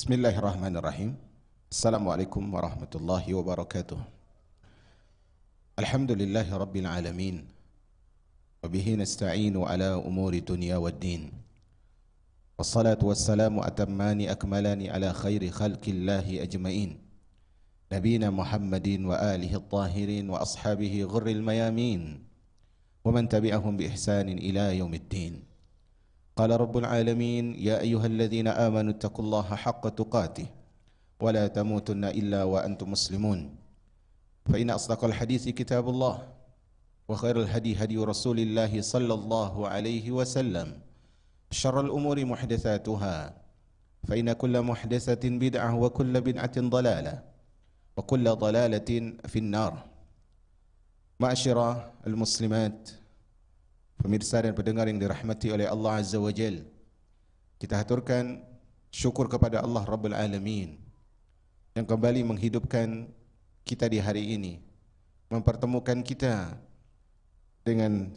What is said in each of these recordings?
Bismillahirrahmanirrahim. Assalamualaikum warahmatullahi wabarakatuh. Alhamdulillahi rabbil alamin. Wabihi nasta'inu ala umuri dunia waddin. Wassalatu wassalamu atammani akmalani ala khairi khalqillahi ajma'in. Nabina Muhammadin wa alihi at-tahirin wa ashabihi ghurril mayamin. Wa man tabi'ahum bi ihsanin ila yaumiddin. قال رب العالمين يا أيها الذين آمنوا اتقوا الله حق تقاته ولا تموتن إلا وأنتم مسلمون فإن أصدق الحديث كتاب الله وخير الهدي هدي رسول الله صلى الله عليه وسلم شر الأمور محدثاتها فإن كل محدثة بدعة وكل بدعة ضلالة وكل ضلالة في النار. معاشر المسلمات, pemirsa dan pendengar yang dirahmati oleh Allah Azza wa Jal, kita haturkan syukur kepada Allah Rabbul Alamin yang kembali menghidupkan kita di hari ini, mempertemukan kita dengan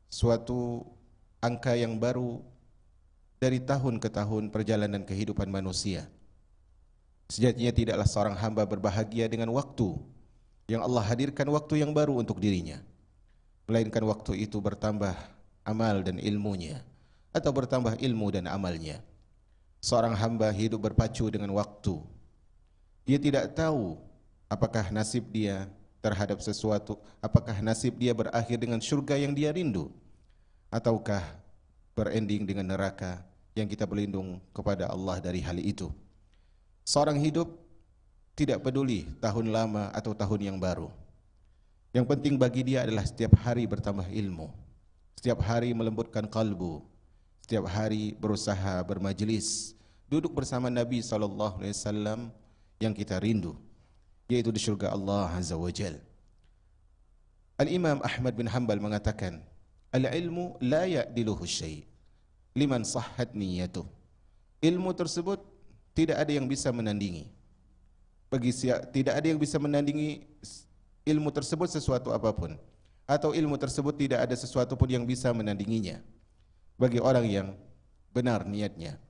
suatu angka yang baru dari tahun ke tahun perjalanan kehidupan manusia. Sejatinya tidaklah seorang hamba berbahagia dengan waktu yang Allah hadirkan, waktu yang baru untuk dirinya, melainkan waktu itu bertambah amal dan ilmunya, atau bertambah ilmu dan amalnya. Seorang hamba hidup berpacu dengan waktu. Dia tidak tahu apakah nasib dia terhadap sesuatu, apakah nasib dia berakhir dengan surga yang dia rindu, ataukah berending dengan neraka yang kita berlindung kepada Allah dari hal itu. Seorang hidup tidak peduli tahun lama atau tahun yang baru. Yang penting bagi dia adalah setiap hari bertambah ilmu, setiap hari melembutkan kalbu, setiap hari berusaha bermajlis, duduk bersama Nabi SAW yang kita rindu, yaitu di surga Allah Azza wa Jal. Al-Imam Ahmad bin Hanbal mengatakan, al-ilmu la ya'diluhu syai' liman sahhat niyatuh. Ilmu tersebut tidak ada yang bisa menandingi. Tidak ada yang bisa menandingi ilmu tersebut sesuatu apapun, atau ilmu tersebut tidak ada sesuatu pun yang bisa menandinginya bagi orang yang benar niatnya.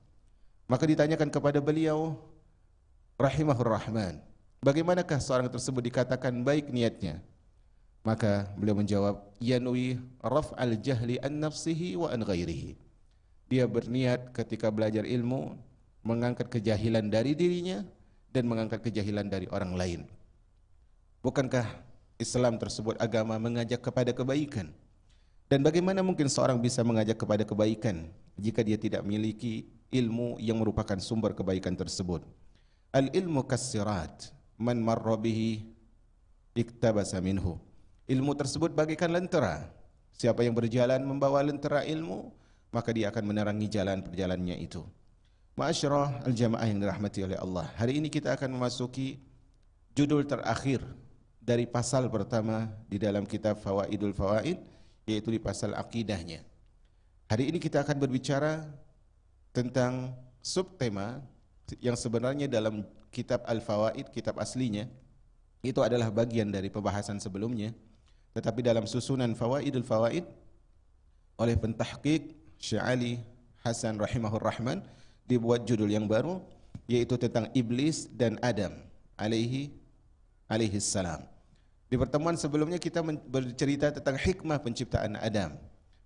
Maka ditanyakan kepada beliau rahimahur rahman, bagaimanakah seorang tersebut dikatakan baik niatnya? Maka beliau menjawab, yanwi raf'al jahli an nafsihi wa an ghairihi. Dia berniat ketika belajar ilmu mengangkat kejahilan dari dirinya dan mengangkat kejahilan dari orang lain. Bukankah Islam tersebut agama mengajak kepada kebaikan? Dan bagaimana mungkin seorang bisa mengajak kepada kebaikan jika dia tidak memiliki ilmu yang merupakan sumber kebaikan tersebut? Al-ilmu kassirat, man marra bihi iktabasa minhu. Ilmu tersebut bagaikan lentera. Siapa yang berjalan membawa lentera ilmu, maka dia akan menerangi jalan perjalanannya itu. Ma'asyarah al-jamaah yang dirahmati oleh Allah, hari ini kita akan memasuki judul terakhir dari pasal pertama di dalam kitab Fawaidul Fawaid, yaitu di pasal akidahnya. Hari ini kita akan berbicara tentang subtema yang sebenarnya dalam kitab Al-Fawaid, kitab aslinya, itu adalah bagian dari pembahasan sebelumnya. Tetapi dalam susunan Fawaidul Fawaid oleh pentahqiq Syekh Ali Hasan rahimahur rahman dibuat judul yang baru, yaitu tentang iblis dan Adam alaihi salam. Di pertemuan sebelumnya kita bercerita tentang hikmah penciptaan Adam.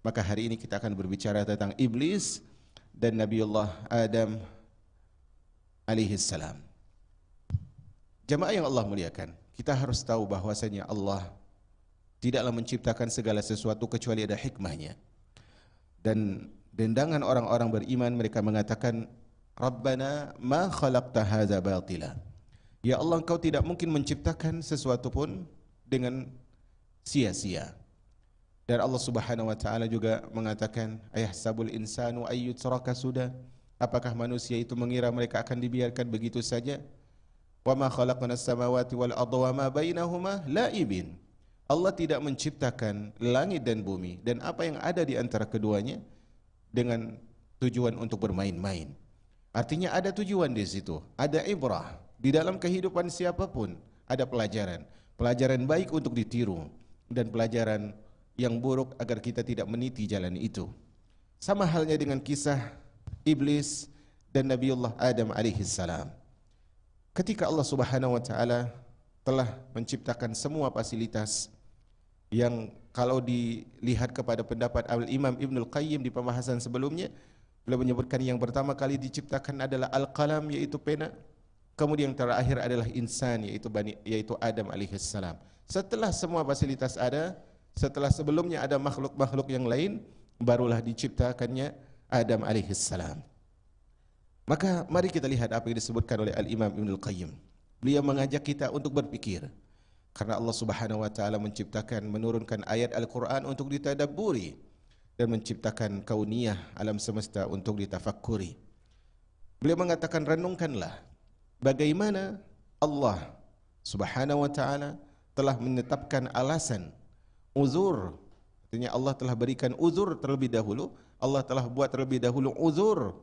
Maka hari ini kita akan berbicara tentang iblis dan Nabiullah Adam alaihi salam. Jamaah yang Allah muliakan, kita harus tahu bahwasanya Allah tidaklah menciptakan segala sesuatu kecuali ada hikmahnya. Dan dendangan orang-orang beriman, mereka mengatakan, Rabbana ma khalaqta hadza batila. Ya Allah, Engkau tidak mungkin menciptakan sesuatu pun dengan sia-sia. Dan Allah Subhanahu wa taala juga mengatakan, ayahsabul insanu ayyutraka sudah. Apakah manusia itu mengira mereka akan dibiarkan begitu saja? Wa ma khalaqnas samawati wal arda wa ma bainahuma la'ibin. Allah tidak menciptakan langit dan bumi dan apa yang ada di antara keduanya dengan tujuan untuk bermain-main. Artinya ada tujuan di situ, ada ibrah. Di dalam kehidupan siapapun ada pelajaran. Pelajaran baik untuk ditiru dan pelajaran yang buruk agar kita tidak meniti jalan itu. Sama halnya dengan kisah iblis dan Nabiullah Adam alaihi salam. ketika Allah Subhanahu wa taala telah menciptakan semua fasilitas yang kalau dilihat kepada pendapat Al-Imam Ibnul Qayyim di pembahasan sebelumnya, beliau menyebutkan yang pertama kali diciptakan adalah al-qalam, yaitu pena. Kemudian yang terakhir adalah insan, yaitu Adam alaihissalam. Setelah semua fasilitas ada, setelah sebelumnya ada makhluk-makhluk yang lain, barulah diciptakannya Adam alaihissalam. Maka mari kita lihat apa yang disebutkan oleh Al-Imam Ibnul Qayyim. Beliau mengajak kita untuk berpikir. Karena Allah Subhanahu wa taala menurunkan ayat Al-Qur'an untuk ditadabburi dan menciptakan kauniyah alam semesta untuk ditafakkuri. Beliau mengatakan, renungkanlah bagaimana Allah Subhanahu wa taala telah menetapkan alasan, uzur. Artinya Allah telah berikan uzur terlebih dahulu. Allah telah buat terlebih dahulu uzur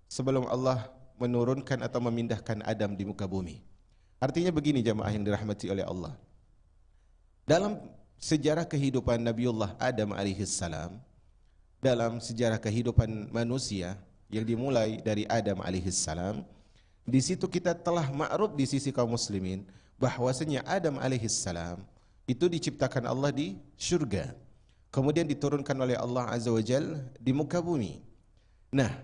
sebelum Allah menurunkan atau memindahkan Adam di muka bumi. Artinya begini jamaah yang dirahmati oleh Allah. Dalam sejarah kehidupan Nabiullah Adam alaihissalam, dalam sejarah kehidupan manusia yang dimulai dari Adam alaihissalam, di situ kita telah ma'ruf di sisi kaum muslimin bahwasanya Adam alaihissalam itu diciptakan Allah di syurga, kemudian diturunkan oleh Allah azza wajal di muka bumi. Nah,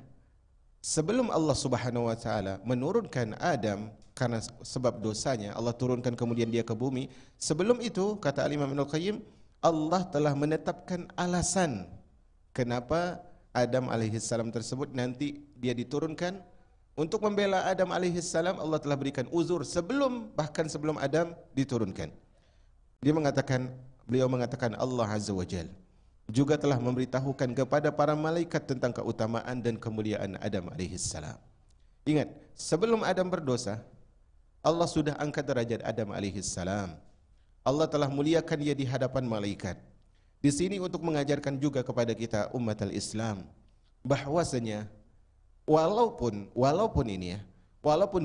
sebelum Allah Subhanahu wa taala menurunkan Adam karena sebab dosanya, Allah turunkan kemudian dia ke bumi. Sebelum itu, kata Al-Imam Ibnul Qayyim, Allah telah menetapkan alasan kenapa Adam alaihissalam tersebut nanti dia diturunkan. Untuk membela Adam alaihissalam, Allah telah berikan uzur bahkan sebelum Adam diturunkan. Beliau mengatakan Allah azza wajal juga telah memberitahukan kepada para malaikat tentang keutamaan dan kemuliaan Adam alaihissalam. Ingat, sebelum Adam berdosa, Allah sudah angkat derajat Adam alaihissalam. Allah telah muliakan dia di hadapan malaikat. Di sini untuk mengajarkan juga kepada kita umat al-Islam bahwasanya walaupun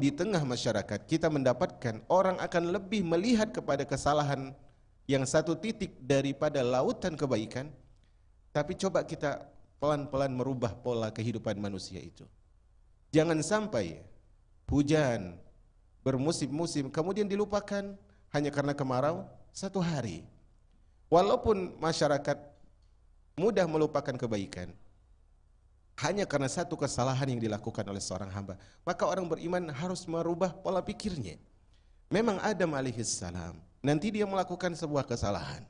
di tengah masyarakat kita mendapatkan orang akan lebih melihat kepada kesalahan yang satu titik daripada lautan kebaikan, tapi coba kita pelan-pelan merubah pola kehidupan manusia itu. Jangan sampai hujan bermusim-musim kemudian dilupakan hanya karena kemarau satu hari. Walaupun masyarakat mudah melupakan kebaikan hanya karena satu kesalahan yang dilakukan oleh seorang hamba, maka orang beriman harus merubah pola pikirnya. Memang Adam alaihissalam nanti dia melakukan sebuah kesalahan,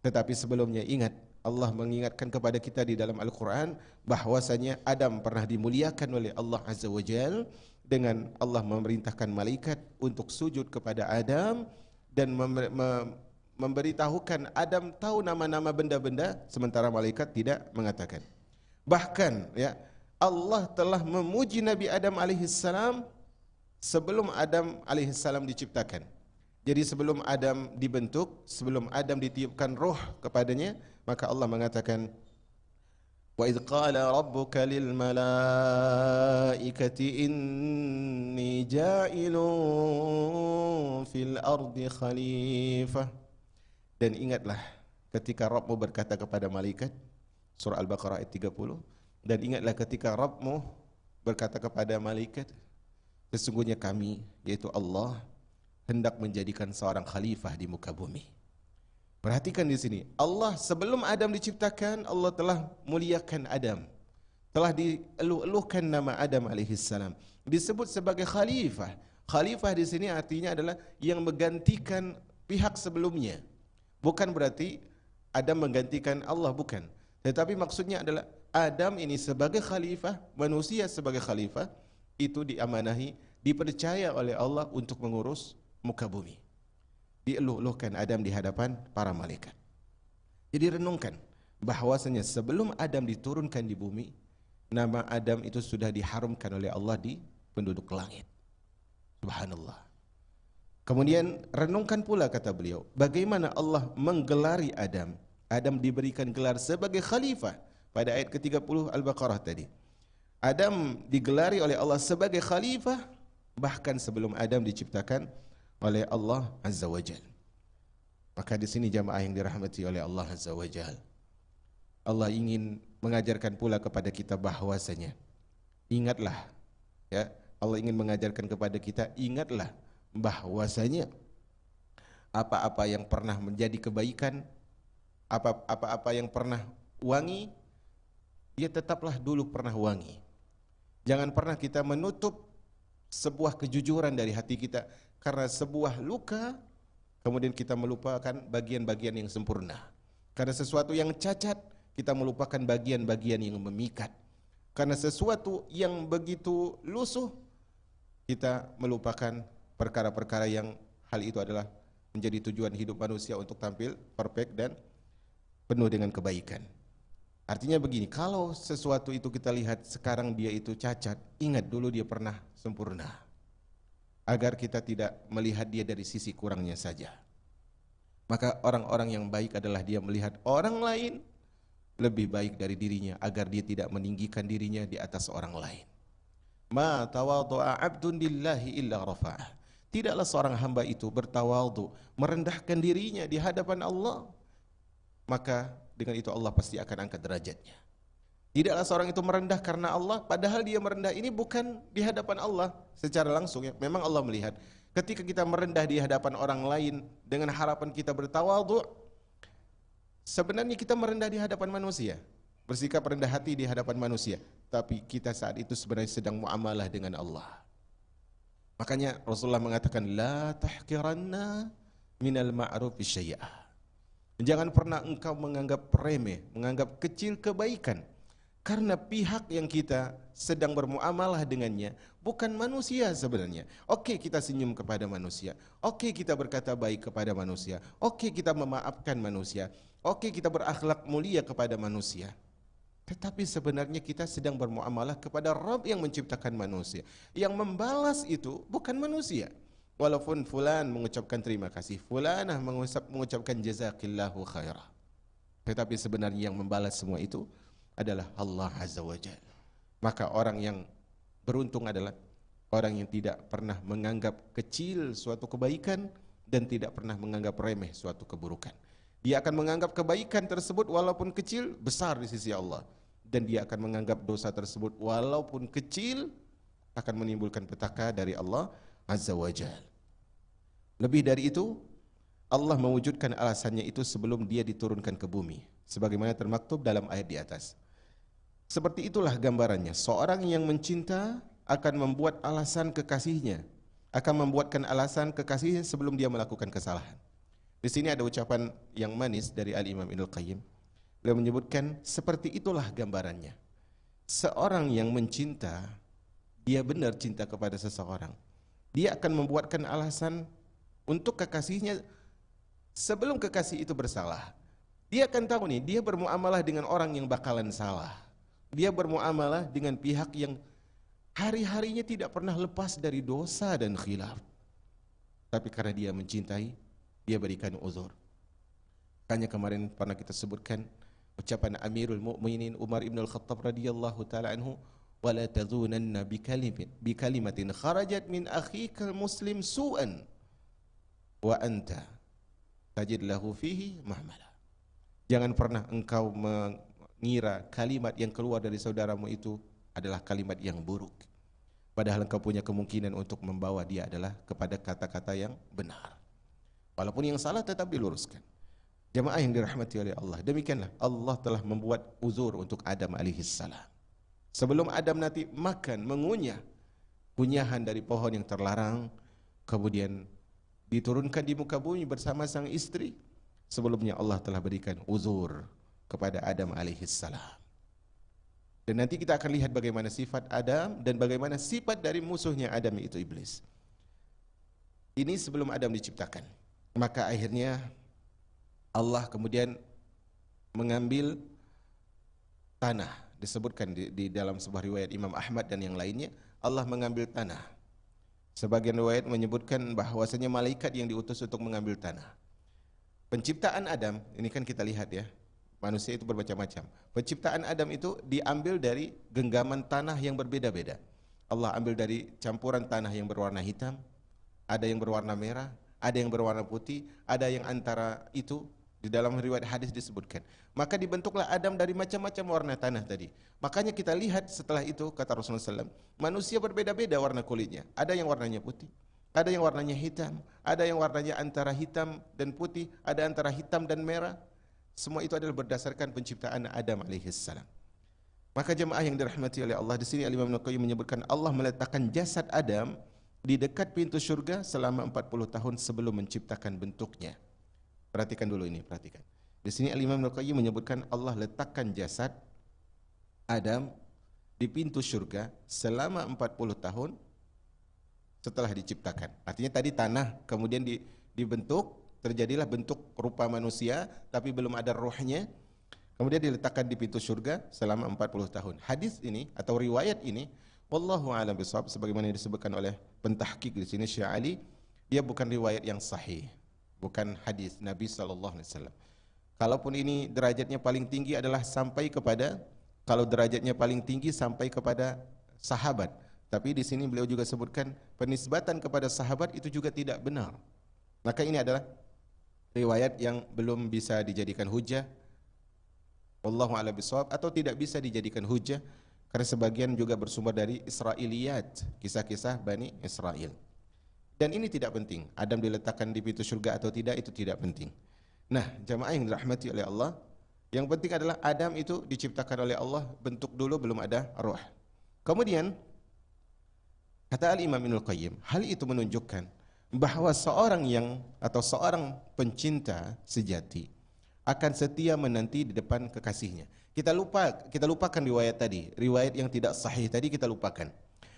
tetapi sebelumnya ingat, Allah mengingatkan kepada kita di dalam Al-Quran bahwasanya Adam pernah dimuliakan oleh Allah azza wajal dengan Allah memerintahkan malaikat untuk sujud kepada Adam dan memberitahukan Adam tahu nama-nama benda-benda sementara malaikat tidak mengatakan. Bahkan ya, Allah telah memuji Nabi Adam alaihissalam sebelum Adam alaihissalam diciptakan. Jadi sebelum Adam dibentuk, sebelum Adam ditiupkan roh kepadanya, maka Allah mengatakan, wa idh qala rabbuka lil malaikati inni ja'ilun fil ardi khalifah. Dan ingatlah ketika Rabbmu berkata kepada malaikat, surah Al-Baqarah ayat 30, dan ingatlah ketika Rabbmu berkata kepada malaikat, sesungguhnya kami, yaitu Allah, hendak menjadikan seorang khalifah di muka bumi. Perhatikan di sini, Allah sebelum Adam diciptakan, Allah telah muliakan Adam. Telah dieluh-eluhkan nama Adam alaihissalam. Disebut sebagai khalifah. Khalifah di sini artinya adalah yang menggantikan pihak sebelumnya. Bukan berarti Adam menggantikan Allah, bukan. Tetapi maksudnya adalah Adam ini sebagai khalifah, manusia sebagai khalifah, itu diamanahi, dipercaya oleh Allah untuk mengurus muka bumi. Dieluh-eluhkan Adam di hadapan para malaikat. Jadi renungkan bahwasanya sebelum Adam diturunkan di bumi, nama Adam itu sudah diharumkan oleh Allah di penduduk langit. Subhanallah. Kemudian renungkan pula kata beliau, bagaimana Allah menggelari Adam. Adam diberikan gelar sebagai khalifah pada ayat ke-30 Al-Baqarah tadi. Adam digelari oleh Allah sebagai khalifah bahkan sebelum Adam diciptakan oleh Allah Azza wa Jal. Maka di sini jamaah yang dirahmati oleh Allah Azza wa Jal, Allah ingin mengajarkan pula kepada kita bahwasanya ingatlah ya, Allah ingin mengajarkan kepada kita, ingatlah bahwasanya apa-apa yang pernah menjadi kebaikan, apa-apa yang pernah wangi, dia tetaplah dulu pernah wangi. Jangan pernah kita menutup sebuah kejujuran dari hati kita karena sebuah luka, kemudian kita melupakan bagian-bagian yang sempurna. Karena sesuatu yang cacat, kita melupakan bagian-bagian yang memikat. Karena sesuatu yang begitu lusuh, kita melupakan perkara-perkara yang hal itu adalah menjadi tujuan hidup manusia untuk tampil perfect dan penuh dengan kebaikan. Artinya begini, kalau sesuatu itu kita lihat sekarang dia itu cacat, ingat dulu dia pernah sempurna. Agar kita tidak melihat dia dari sisi kurangnya saja. Maka orang-orang yang baik adalah dia melihat orang lain lebih baik dari dirinya, agar dia tidak meninggikan dirinya di atas orang lain. Ma tawadhu'a 'abdun lillahi illa rafa'ah. Tidaklah seorang hamba itu bertawadhu, merendahkan dirinya di hadapan Allah, maka dengan itu Allah pasti akan angkat derajatnya. Tidaklah seorang itu merendah karena Allah, padahal dia merendah ini bukan di hadapan Allah secara langsung ya. Memang Allah melihat. Ketika kita merendah di hadapan orang lain dengan harapan kita bertawadhu, sebenarnya kita merendah di hadapan manusia, bersikap rendah hati di hadapan manusia, tapi kita saat itu sebenarnya sedang muamalah dengan Allah. Makanya Rasulullah mengatakan, la tahqiranna minal ma'rufi syai'ah. Jangan pernah engkau menganggap remeh, menganggap kecil kebaikan, karena pihak yang kita sedang bermuamalah dengannya bukan manusia sebenarnya. Oke, kita senyum kepada manusia, oke, kita berkata baik kepada manusia, oke, kita memaafkan manusia, oke, kita berakhlak mulia kepada manusia. Tetapi sebenarnya kita sedang bermuamalah kepada Rabb yang menciptakan manusia. Yang membalas itu bukan manusia. Walaupun fulan mengucapkan terima kasih, fulanah mengucapkan jazakillahu khairah, tetapi sebenarnya yang membalas semua itu adalah Allah Azza wa Jalla. Maka orang yang beruntung adalah orang yang tidak pernah menganggap kecil suatu kebaikan dan tidak pernah menganggap remeh suatu keburukan. Dia akan menganggap kebaikan tersebut walaupun kecil besar di sisi Allah, dan dia akan menganggap dosa tersebut walaupun kecil akan menimbulkan petaka dari Allah Azza wa Jalla. Lebih dari itu, Allah mewujudkan alasannya itu sebelum dia diturunkan ke bumi, sebagaimana termaktub dalam ayat di atas. Seperti itulah gambarannya, seorang yang mencinta akan membuat alasan kekasihnya, akan membuatkan alasan kekasihnya sebelum dia melakukan kesalahan. Di sini ada ucapan yang manis dari Al-Imam Ibnul Qayyim. Beliau menyebutkan seperti itulah gambarannya. Seorang yang mencinta, dia benar cinta kepada seseorang, dia akan membuatkan alasan untuk kekasihnya sebelum kekasih itu bersalah. Dia akan tahu nih, dia bermuamalah dengan orang yang bakalan salah. Dia bermuamalah dengan pihak yang hari-harinya tidak pernah lepas dari dosa dan khilaf. Tapi karena dia mencintai, dia berikan uzur. Makanya kemarin pernah kita sebutkan ucapan Amirul Mukminin Umar ibn al-Khattab radhiyallahu taala anhu, wala tadhunanna bikalimatin kharajat min akhikal muslim su'an wa anta tajid lahu fihi mahmala. Jangan pernah engkau mengira kalimat yang keluar dari saudaramu itu adalah kalimat yang buruk, padahal engkau punya kemungkinan untuk membawa dia adalah kepada kata-kata yang benar. Walaupun yang salah tetap diluruskan. Jamaah yang dirahmati oleh Allah, demikianlah Allah telah membuat uzur untuk Adam alaihissalam. Sebelum Adam nanti makan, mengunyah kunyahan dari pohon yang terlarang, kemudian diturunkan di muka bumi bersama sang istri, sebelumnya Allah telah berikan uzur kepada Adam alaihissalam. Dan nanti kita akan lihat bagaimana sifat Adam dan bagaimana sifat dari musuhnya Adam, yaitu iblis. Ini sebelum Adam diciptakan. Maka akhirnya Allah kemudian mengambil tanah, disebutkan di dalam sebuah riwayat Imam Ahmad dan yang lainnya, Allah mengambil tanah. Sebagian riwayat menyebutkan bahwasanya malaikat yang diutus untuk mengambil tanah. Penciptaan Adam, ini kan kita lihat ya, manusia itu bermacam-macam. Penciptaan Adam itu diambil dari genggaman tanah yang berbeda-beda. Allah ambil dari campuran tanah yang berwarna hitam, ada yang berwarna merah, ada yang berwarna putih, ada yang antara itu, Di dalam riwayat hadis disebutkan. Maka dibentuklah Adam dari macam-macam warna tanah tadi. Makanya kita lihat setelah itu, kata Rasulullah SAW, manusia berbeda-beda warna kulitnya. Ada yang warnanya putih, ada yang warnanya hitam, ada yang warnanya antara hitam dan putih, ada antara hitam dan merah. Semua itu adalah berdasarkan penciptaan Adam alaihissalam. Maka jemaah yang dirahmati oleh Allah, di sini Al-Imam Ibnu Qayyim menyebutkan Allah meletakkan jasad Adam di dekat pintu surga selama 40 tahun sebelum menciptakan bentuknya. Perhatikan dulu ini, perhatikan. Di sini Al-Imam Ibnu Qayyim menyebutkan Allah letakkan jasad Adam di pintu surga selama 40 tahun setelah diciptakan. Artinya tadi tanah kemudian dibentuk, terjadilah bentuk rupa manusia tapi belum ada ruhnya. Kemudian diletakkan di pintu surga selama 40 tahun. Hadis ini atau riwayat ini, wallahu a'lam bishawab, sebagaimana yang disebutkan oleh pentahqiq di sini Syekh Ali, dia bukan riwayat yang sahih, bukan hadis Nabi sallallahu alaihi wasallam. Kalaupun ini derajatnya paling tinggi adalah sampai kepada, kalau derajatnya paling tinggi sampai kepada sahabat. Tapi di sini beliau juga sebutkan penisbatan kepada sahabat itu juga tidak benar. Maka ini adalah riwayat yang belum bisa dijadikan hujah, wallahu a'lam bishawab, atau tidak bisa dijadikan hujah karena sebagian juga bersumber dari Israiliyat, kisah-kisah Bani Israel. Dan ini tidak penting, Adam diletakkan di pintu surga atau tidak, itu tidak penting. Nah, jamaah yang dirahmati oleh Allah, yang penting adalah Adam itu diciptakan oleh Allah, bentuk dulu belum ada roh. Kemudian kata Al-Imam Ibnu Qayyim, hal itu menunjukkan bahwa seorang yang atau seorang pencinta sejati akan setia menanti di depan kekasihnya. Kita lupakan riwayat tadi, riwayat yang tidak sahih tadi kita lupakan.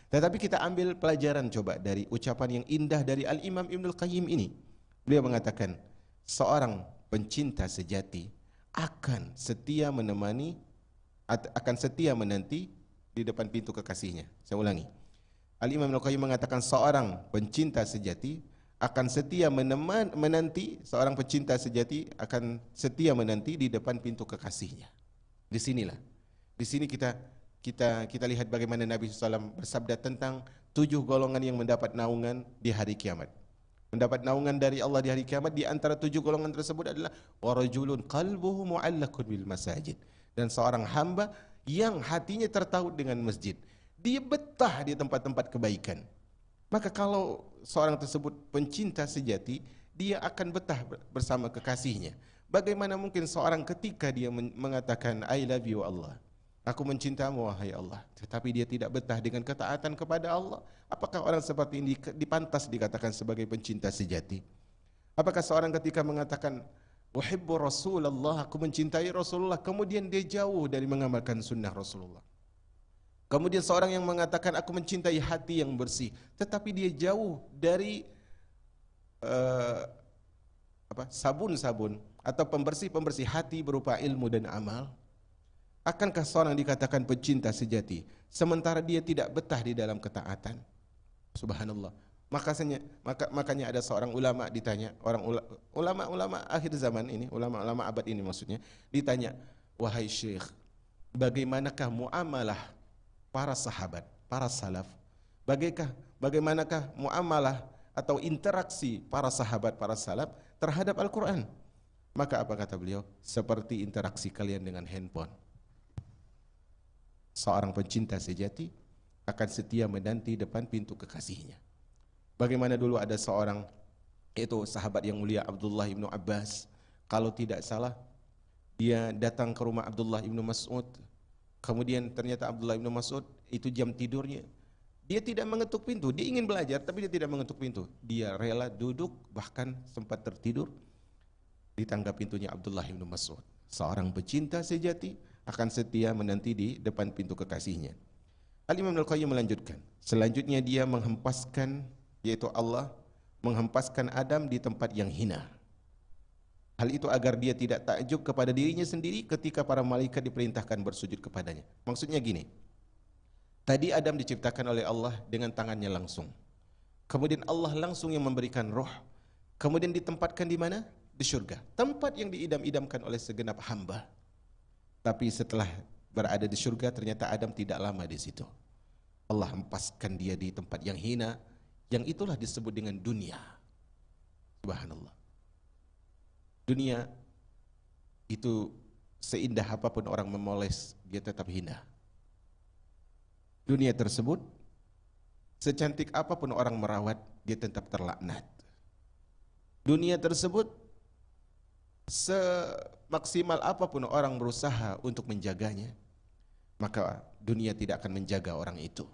Tetapi kita ambil pelajaran coba dari ucapan yang indah dari Al-Imam Ibnul Qayyim ini. Beliau mengatakan, seorang pencinta sejati akan setia menemani, akan setia menanti di depan pintu kekasihnya. Saya ulangi. Al-Imam Ibnul Qayyim mengatakan seorang pencinta sejati akan setia menanti, seorang pencinta sejati akan setia menanti di depan pintu kekasihnya. Di sinilah, di sini kita lihat bagaimana Nabi SAW bersabda tentang 7 golongan yang mendapat naungan di hari kiamat. Mendapat naungan dari Allah di hari kiamat, di antara 7 golongan tersebut adalah warajulun qalbuhu mu'allaqun bil masajid, dan seorang hamba yang hatinya tertaut dengan masjid. Dia betah di tempat-tempat kebaikan. Maka kalau seorang tersebut pencinta sejati, dia akan betah bersama kekasihnya. Bagaimana mungkin seorang ketika dia mengatakan I love you Allah, aku mencintamu wahai Allah, tetapi dia tidak betah dengan ketaatan kepada Allah? Apakah orang seperti ini dipantas dikatakan sebagai pencinta sejati? Apakah seorang ketika mengatakan uhibbu Rasulullah, aku mencintai Rasulullah, kemudian dia jauh dari mengamalkan sunnah Rasulullah? Kemudian seorang yang mengatakan aku mencintai hati yang bersih, tetapi dia jauh dari sabun-sabun atau pembersih-pembersih hati berupa ilmu dan amal. Akankah seorang dikatakan pencinta sejati sementara dia tidak betah di dalam ketaatan? Subhanallah. Makanya ada seorang ulama ditanya, ulama akhir zaman ini, ulama abad ini maksudnya, ditanya, wahai syekh, bagaimanakah muamalah para sahabat, para salaf? Bagaimanakah muamalah atau interaksi para sahabat, para salaf terhadap Al-Quran? Maka apa kata beliau? Seperti interaksi kalian dengan handphone. Seorang pencinta sejati akan setia menanti depan pintu kekasihnya. Bagaimana dulu ada seorang, yaitu sahabat yang mulia Abdullah ibnu Abbas, kalau tidak salah dia datang ke rumah Abdullah ibnu Mas'ud. Kemudian ternyata Abdullah ibnu Mas'ud itu jam tidurnya, dia tidak mengetuk pintu. Dia ingin belajar tapi dia tidak mengetuk pintu. Dia rela duduk, bahkan sempat tertidur di tangga pintunya Abdullah ibnu Mas'ud. Seorang pecinta sejati akan setia menanti di depan pintu kekasihnya. Al-Imam Ibnu Qayyim melanjutkan, selanjutnya dia menghempaskan, yaitu Allah menghempaskan Adam di tempat yang hina. Hal itu agar dia tidak takjub kepada dirinya sendiri ketika para malaikat diperintahkan bersujud kepadanya. Maksudnya gini, tadi Adam diciptakan oleh Allah dengan tangannya langsung. Kemudian Allah langsung yang memberikan roh. Kemudian ditempatkan di mana? Di surga. Tempat yang diidam-idamkan oleh segenap hamba. Tapi setelah berada di surga, ternyata Adam tidak lama di situ. Allah hempaskan dia di tempat yang hina, yang itulah disebut dengan dunia. Subhanallah. Dunia itu seindah apapun orang memoles, dia tetap hina. Dunia tersebut, secantik apapun orang merawat, dia tetap terlaknat. Dunia tersebut, semaksimal apapun orang berusaha untuk menjaganya, maka dunia tidak akan menjaga orang itu.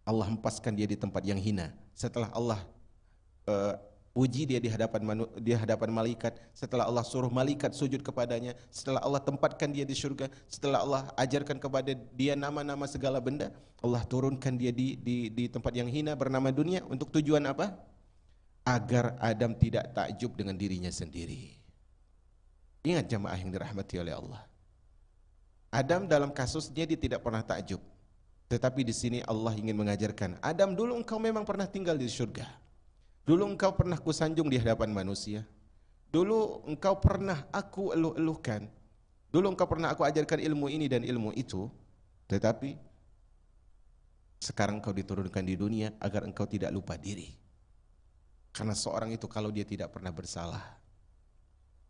Allah hempaskan dia di tempat yang hina. Setelah Allah puji dia di hadapan malaikat, setelah Allah suruh malaikat sujud kepadanya, setelah Allah tempatkan dia di surga, setelah Allah ajarkan kepada dia nama-nama segala benda, Allah turunkan dia di tempat yang hina bernama dunia. Untuk tujuan apa? Agar Adam tidak takjub dengan dirinya sendiri. Ingat jamaah yang dirahmati oleh Allah, Adam dalam kasusnya dia tidak pernah takjub. Tetapi di sini Allah ingin mengajarkan, Adam, dulu engkau memang pernah tinggal di surga. Dulu engkau pernah kusanjung di hadapan manusia. Dulu engkau pernah aku eluh-eluhkan. Dulu engkau pernah aku ajarkan ilmu ini dan ilmu itu. Tetapi sekarang engkau diturunkan di dunia agar engkau tidak lupa diri. Karena seorang itu kalau dia tidak pernah bersalah,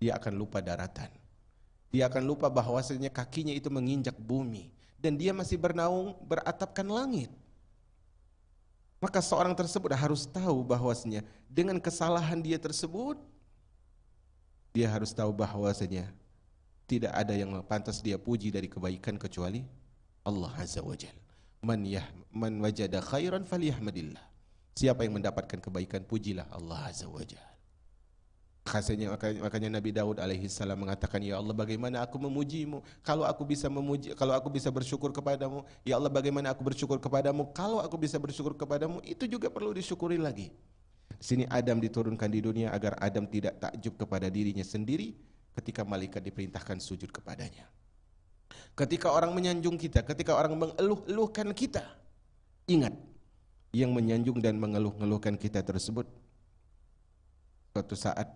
dia akan lupa daratan. Dia akan lupa bahwasanya kakinya itu menginjak bumi dan dia masih bernaung beratapkan langit. Maka seorang tersebut harus tahu bahwasanya dengan kesalahan dia tersebut, dia harus tahu bahwasanya tidak ada yang pantas dia puji dari kebaikan kecuali Allah Azza wa Jalla. Man wajada khairan falyahmadillah. Siapa yang mendapatkan kebaikan, pujilah Allah Azza wa Jalla. Makanya Nabi Daud alaihi salam mengatakan, ya Allah, bagaimana aku memujimu kalau aku bisa bersyukur kepadamu. Ya Allah, bagaimana aku bersyukur kepadamu kalau aku bisa bersyukur kepadamu. Itu juga perlu disyukuri lagi. Di sini Adam diturunkan di dunia agar Adam tidak takjub kepada dirinya sendiri ketika malaikat diperintahkan sujud kepadanya. Ketika orang menyanjung kita, ketika orang mengeluh-eluhkan kita, ingat, yang menyanjung dan mengeluh-eluhkan kita tersebut suatu saat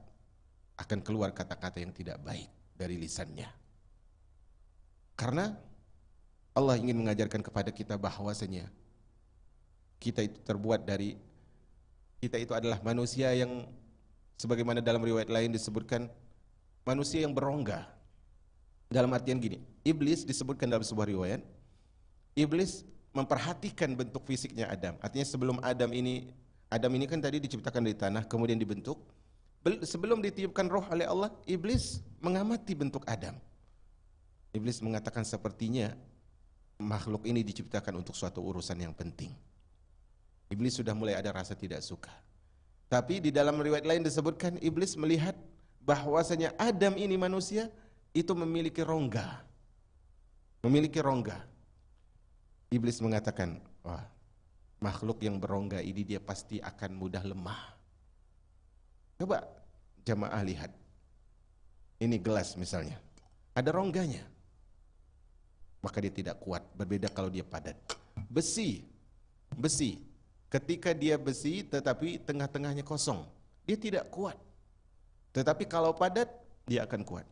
akan keluar kata-kata yang tidak baik dari lisannya. Karena Allah ingin mengajarkan kepada kita bahwasanya kita itu adalah manusia yang sebagaimana dalam riwayat lain disebutkan manusia yang berongga. Dalam artian gini, iblis disebutkan dalam sebuah riwayat, iblis memperhatikan bentuk fisiknya Adam. Artinya sebelum Adam ini kan tadi diciptakan dari tanah kemudian dibentuk. Sebelum ditiupkan roh oleh Allah, iblis mengamati bentuk Adam. Iblis mengatakan sepertinya makhluk ini diciptakan untuk suatu urusan yang penting. Iblis sudah mulai ada rasa tidak suka. Tapi di dalam riwayat lain disebutkan iblis melihat bahwasanya Adam ini manusia itu memiliki rongga. Iblis mengatakan, wah, makhluk yang berongga ini dia pasti akan mudah lemah. Coba jamaah lihat, ini gelas misalnya, ada rongganya, maka dia tidak kuat. Berbeda kalau dia padat. Besi, ketika dia besi tetapi tengah-tengahnya kosong, dia tidak kuat. Tetapi kalau padat, dia akan kuat.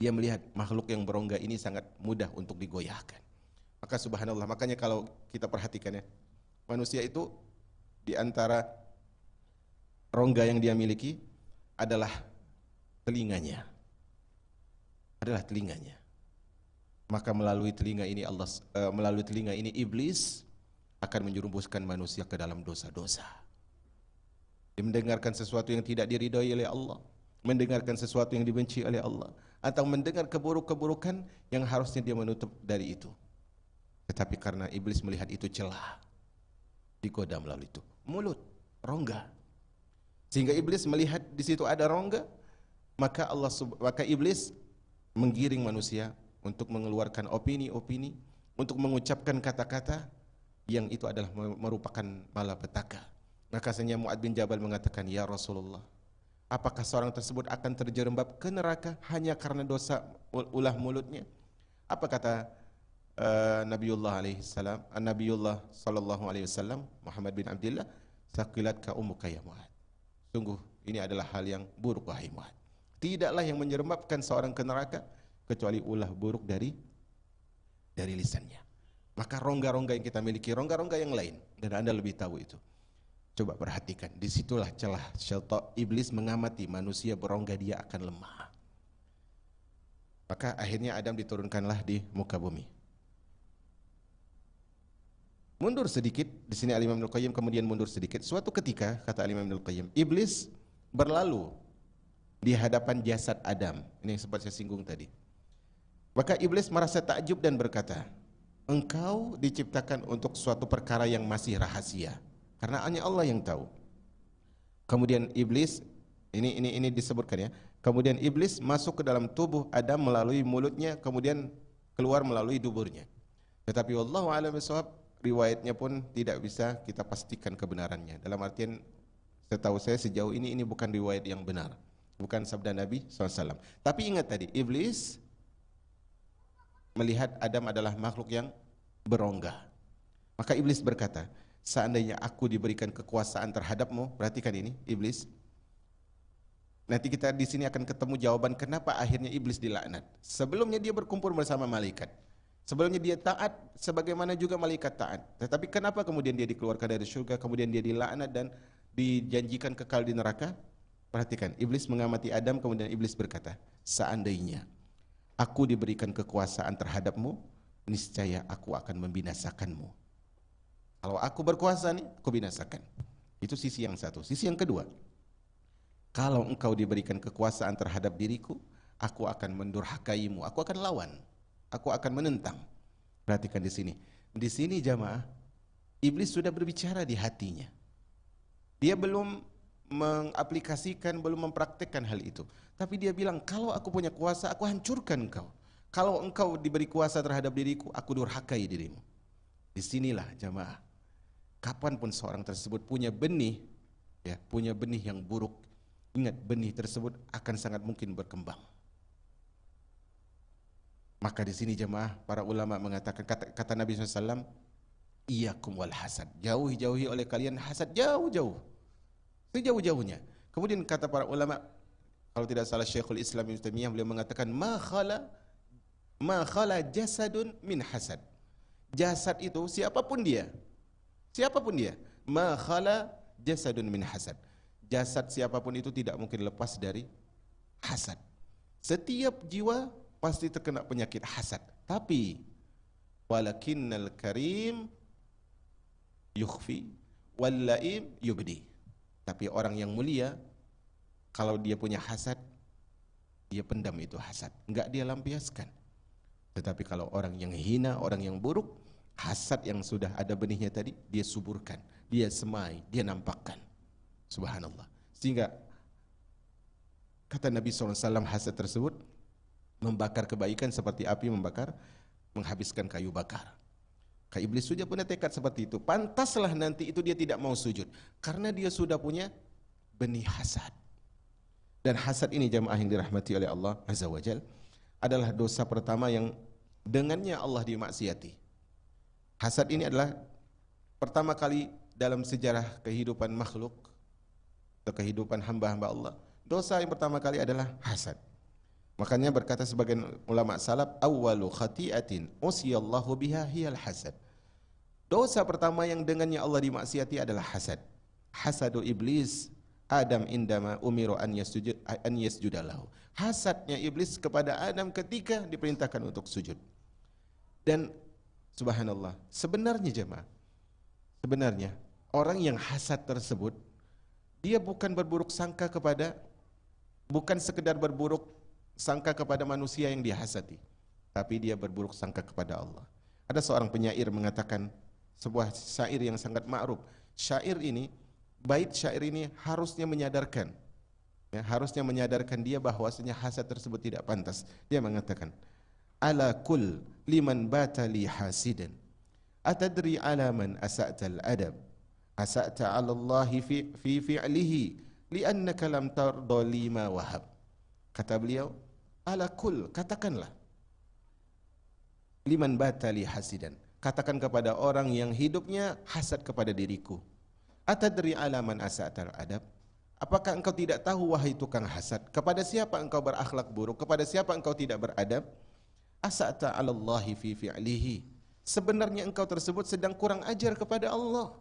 Dia melihat makhluk yang berongga ini sangat mudah untuk digoyahkan. Maka subhanallah, makanya kalau kita perhatikan ya, manusia itu di antara rongga yang dia miliki adalah telinganya. Maka melalui telinga ini iblis akan menjerumuskan manusia ke dalam dosa-dosa. Dia mendengarkan sesuatu yang tidak diridhoi oleh Allah, mendengarkan sesuatu yang dibenci oleh Allah, atau mendengar keburukan yang harusnya dia menutup dari itu. Tetapi karena iblis melihat itu celah, digoda melalui itu. Mulut, rongga. Sehingga iblis melihat di situ ada rongga, maka iblis menggiring manusia untuk mengeluarkan opini-opini, untuk mengucapkan kata-kata yang itu adalah merupakan malapetaka. Maka sesungguhnya Mu'adz bin Jabal mengatakan, ya Rasulullah, apakah seorang tersebut akan terjerembab ke neraka hanya karena dosa ulah mulutnya? Apa kata Nabiullah sallallahu alaihi wasallam, Muhammad bin Abdullah, saqilatka ummuka ya Mu'adz. Sungguh ini adalah hal yang buruk wahai Mu'adz. Tidaklah yang menyerempapkan seorang ke neraka kecuali ulah buruk dari lisannya. Maka rongga-rongga yang kita miliki, rongga-rongga yang lain, dan Anda lebih tahu itu. Coba perhatikan, disitulah celah syaitan iblis mengamati manusia berongga, dia akan lemah. Maka akhirnya Adam diturunkanlah di muka bumi. Mundur sedikit, di sini Al-Imam Ibnul Qayyim kemudian mundur sedikit. Suatu ketika, kata Al-Imam Ibnul Qayyim, iblis berlalu di hadapan jasad Adam. Ini yang sempat saya singgung tadi. Maka iblis merasa takjub dan berkata, engkau diciptakan untuk suatu perkara yang masih rahasia, karena hanya Allah yang tahu. Kemudian iblis, ini disebutkan ya. Kemudian iblis masuk ke dalam tubuh Adam melalui mulutnya, kemudian keluar melalui duburnya. Tetapi wallahu a'lam bishawab, riwayatnya pun tidak bisa kita pastikan kebenarannya. Dalam artian, setahu saya sejauh ini bukan riwayat yang benar, bukan sabda Nabi SAW. Tapi ingat tadi, iblis melihat Adam adalah makhluk yang berongga. Maka iblis berkata, seandainya aku diberikan kekuasaan terhadapmu, perhatikan ini, iblis. Nanti kita di sini akan ketemu jawaban kenapa akhirnya iblis dilaknat. Sebelumnya dia berkumpul bersama malaikat. Sebelumnya dia taat sebagaimana juga malaikat taat. Tetapi kenapa kemudian dia dikeluarkan dari surga, kemudian dia dilaknat dan dijanjikan kekal di neraka? Perhatikan, iblis mengamati Adam, kemudian iblis berkata, seandainya aku diberikan kekuasaan terhadapmu, niscaya aku akan membinasakanmu. Kalau aku berkuasa nih, aku binasakan. Itu sisi yang satu. Sisi yang kedua, kalau engkau diberikan kekuasaan terhadap diriku, aku akan mendurhakaimu, aku akan lawan, aku akan menentang. Perhatikan di sini. Di sini jamaah, iblis sudah berbicara di hatinya. Dia belum mengaplikasikan, belum mempraktekkan hal itu. Tapi dia bilang, kalau aku punya kuasa, aku hancurkan engkau. Kalau engkau diberi kuasa terhadap diriku, aku durhakai dirimu. Disinilah jamaah, kapanpun seorang tersebut punya benih, ya, punya benih yang buruk, ingat benih tersebut akan sangat mungkin berkembang. Maka di sini jemaah, para ulama mengatakan, kata Nabi SAW, iyyakum wal hasad, jauhi oleh kalian hasad, jauh-jauh, sejauh-jauhnya. Kemudian kata para ulama, kalau tidak salah Syekhul Islam Ibnu Taimiyah, beliau mengatakan, ma khala jasadun min hasad. Jasad itu siapapun dia, ma khala jasadun min hasad. Jasad siapapun itu tidak mungkin lepas dari hasad. Setiap jiwa pasti terkena penyakit hasad. Tapi walakinnal karim yukhfi wal laim yubdi. Tapi orang yang mulia, kalau dia punya hasad, dia pendam itu hasad, enggak dia lampiaskan. Tetapi kalau orang yang hina, orang yang buruk, hasad yang sudah ada benihnya tadi, dia suburkan, dia semai, dia nampakkan. Subhanallah. Sehingga kata Nabi SAW, hasad tersebut membakar kebaikan seperti api menghabiskan kayu bakar. Kak iblis sudah punya tekad seperti itu. Pantaslah nanti itu dia tidak mau sujud, karena dia sudah punya benih hasad. Dan hasad ini jamaah yang dirahmati oleh Allah Azza wa Jal, adalah dosa pertama yang dengannya Allah dimaksiati. Hasad ini adalah pertama kali dalam sejarah kehidupan makhluk atau kehidupan hamba-hamba Allah. Dosa yang pertama kali adalah hasad. Makanya berkata sebagian ulama salaf, awwalu khati'atin usiyallahu biha hiyal hasad. Dosa pertama yang dengannya Allah dimaksiati adalah hasad. Hasadu iblis Adam indama umiru an yasjudalahu. Hasadnya iblis kepada Adam ketika diperintahkan untuk sujud. Dan subhanallah, sebenarnya jemaah, sebenarnya orang yang hasad tersebut, dia bukan berburuk sangka kepada, bukan sekedar berburuk sangka kepada manusia yang dihasati, tapi dia berburuk sangka kepada Allah. Ada seorang penyair mengatakan sebuah syair yang sangat ma'ruf. Syair ini, bait syair ini harusnya menyadarkan, ya, harusnya menyadarkan dia bahwasanya hasad tersebut tidak pantas. Dia mengatakan, ala kul liman bata li hasidan, atadri ala man asa'tal adab, asa'ta ala Allahi fi fi'lihi li'annaka lam tarda lima wahab. Kata beliau, ala kul, katakanlah, liman bata li hasidan, katakan kepada orang yang hidupnya hasad kepada diriku. Atadri ala man asa'tal adab, apakah engkau tidak tahu wahai tukang hasad, kepada siapa engkau berakhlak buruk, kepada siapa engkau tidak beradab? Asa'ta 'ala Allahi fi fi'lihi, sebenarnya engkau tersebut sedang kurang ajar kepada Allah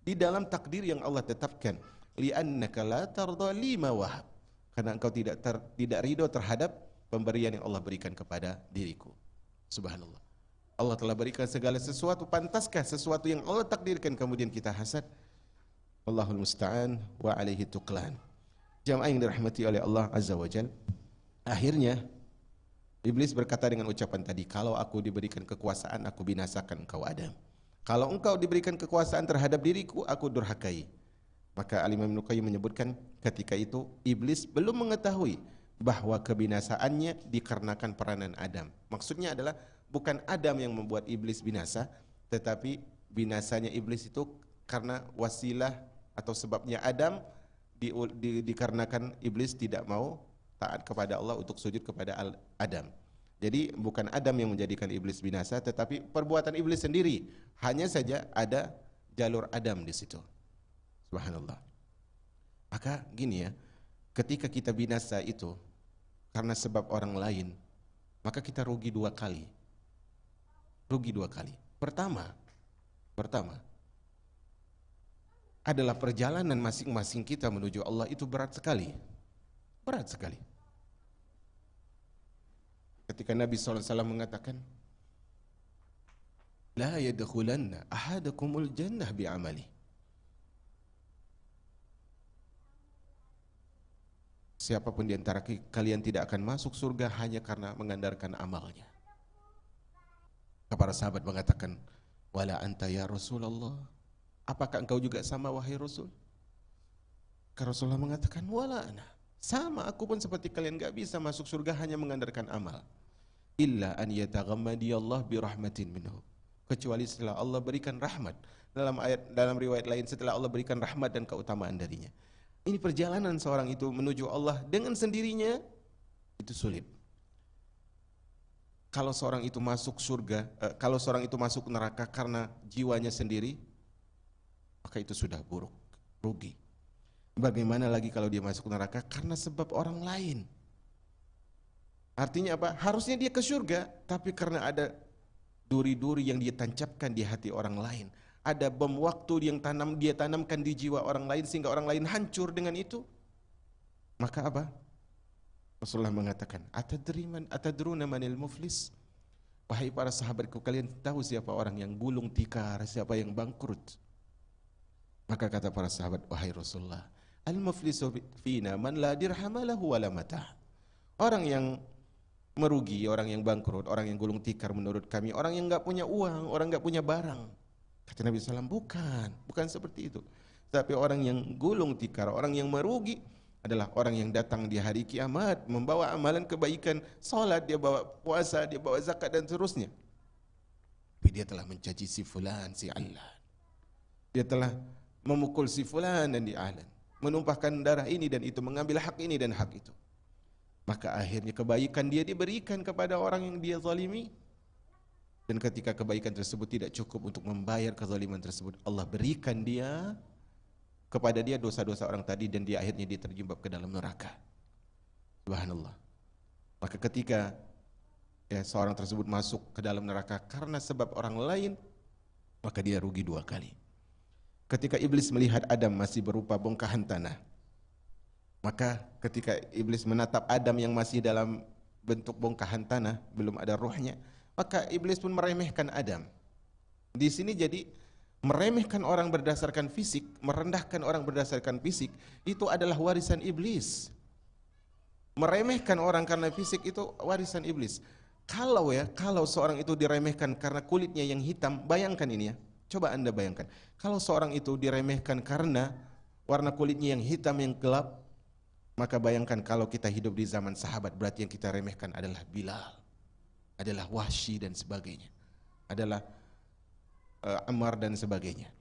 di dalam takdir yang Allah tetapkan. Li'annaka la tarda lima wahab, karena engkau tidak ridho terhadap pemberian yang Allah berikan kepada diriku. Subhanallah. Allah telah berikan segala sesuatu, pantaskah sesuatu yang Allah takdirkan kemudian kita hasad? Allahul musta'an wa alaihi tuqlan. Jamaah yang dirahmati oleh Allah Azza wa Jalla. Akhirnya Iblis berkata dengan ucapan tadi, kalau aku diberikan kekuasaan, aku binasakan engkau Adam. Kalau engkau diberikan kekuasaan terhadap diriku, aku durhakai. Maka Al-Imam Ibnu Qayyim menyebutkan ketika itu Iblis belum mengetahui bahwa kebinasaannya dikarenakan peranan Adam. Maksudnya adalah bukan Adam yang membuat Iblis binasa, tetapi binasanya Iblis itu karena wasilah atau sebabnya Adam dikarenakan Iblis tidak mau taat kepada Allah untuk sujud kepada Adam. Jadi bukan Adam yang menjadikan Iblis binasa, tetapi perbuatan Iblis sendiri. Hanya saja ada jalur Adam di situ. Subhanallah. Maka gini ya, ketika kita binasa itu karena sebab orang lain, maka kita rugi dua kali. Rugi dua kali. Pertama adalah perjalanan masing-masing kita menuju Allah itu berat sekali. Berat sekali. Ketika Nabi SAW mengatakan, La yadkhulanna ahadakumul jannah bi'amali. Siapapun di antara kalian tidak akan masuk surga hanya karena mengandalkan amalnya. Para sahabat mengatakan, Wala anta ya Rasulullah. Apakah engkau juga sama wahai Rasul? Karena Rasulullah mengatakan, Wala ana. Sama, aku pun seperti kalian, gak bisa masuk surga hanya mengandalkan amal. Illa an yataghammadiyallah birahmatin minhu. Kecuali setelah Allah berikan rahmat. Dalam riwayat lain, setelah Allah berikan rahmat dan keutamaan darinya. Ini perjalanan seorang itu menuju Allah dengan sendirinya, itu sulit. Kalau seorang itu masuk surga, kalau seorang itu masuk neraka karena jiwanya sendiri, maka itu sudah buruk, rugi. Bagaimana lagi kalau dia masuk neraka karena sebab orang lain? Artinya apa? Harusnya dia ke surga, tapi karena ada duri-duri yang dia tancapkan di hati orang lain, ada bom waktu yang dia tanamkan di jiwa orang lain sehingga orang lain hancur dengan itu, maka apa? Rasulullah mengatakan, atadruna manil muflis? Wahai para sahabatku, kalian tahu siapa orang yang gulung tikar, siapa yang bangkrut? Maka kata para sahabat, wahai Rasulullah, al-muflisu fina man la dirhama lahu wala matah. Orang yang merugi, orang yang bangkrut, orang yang gulung tikar menurut kami, orang yang enggak punya uang, orang enggak punya barang. Kata Nabi SAW, bukan seperti itu. Tapi orang yang gulung tikar, orang yang merugi adalah orang yang datang di hari kiamat membawa amalan kebaikan, salat, dia bawa puasa, dia bawa zakat dan seterusnya. Tapi dia telah mencaci si fulan, si alan. Dia telah memukul si fulan dan di alan, menumpahkan darah ini dan itu, mengambil hak ini dan hak itu. Maka akhirnya kebaikan dia diberikan kepada orang yang dia zalimi. Dan ketika kebaikan tersebut tidak cukup untuk membayar kezaliman tersebut, Allah berikan dia kepada dia dosa-dosa orang tadi, dan dia akhirnya terjebak ke dalam neraka. Subhanallah. Maka ketika seorang tersebut masuk ke dalam neraka karena sebab orang lain, maka dia rugi dua kali. Ketika Iblis melihat Adam masih berupa bongkahan tanah, maka ketika Iblis menatap Adam yang masih dalam bentuk bongkahan tanah, belum ada ruhnya, maka Iblis pun meremehkan Adam. Di sini jadi meremehkan orang berdasarkan fisik, merendahkan orang berdasarkan fisik, itu adalah warisan Iblis. Meremehkan orang karena fisik itu warisan Iblis. Kalau seorang itu diremehkan karena kulitnya yang hitam, bayangkan ini ya, coba Anda bayangkan. Kalau seorang itu diremehkan karena warna kulitnya yang hitam, yang gelap, maka bayangkan kalau kita hidup di zaman sahabat, berarti yang kita remehkan adalah Bilal, adalah Wahsy dan sebagainya, adalah Ammar dan sebagainya.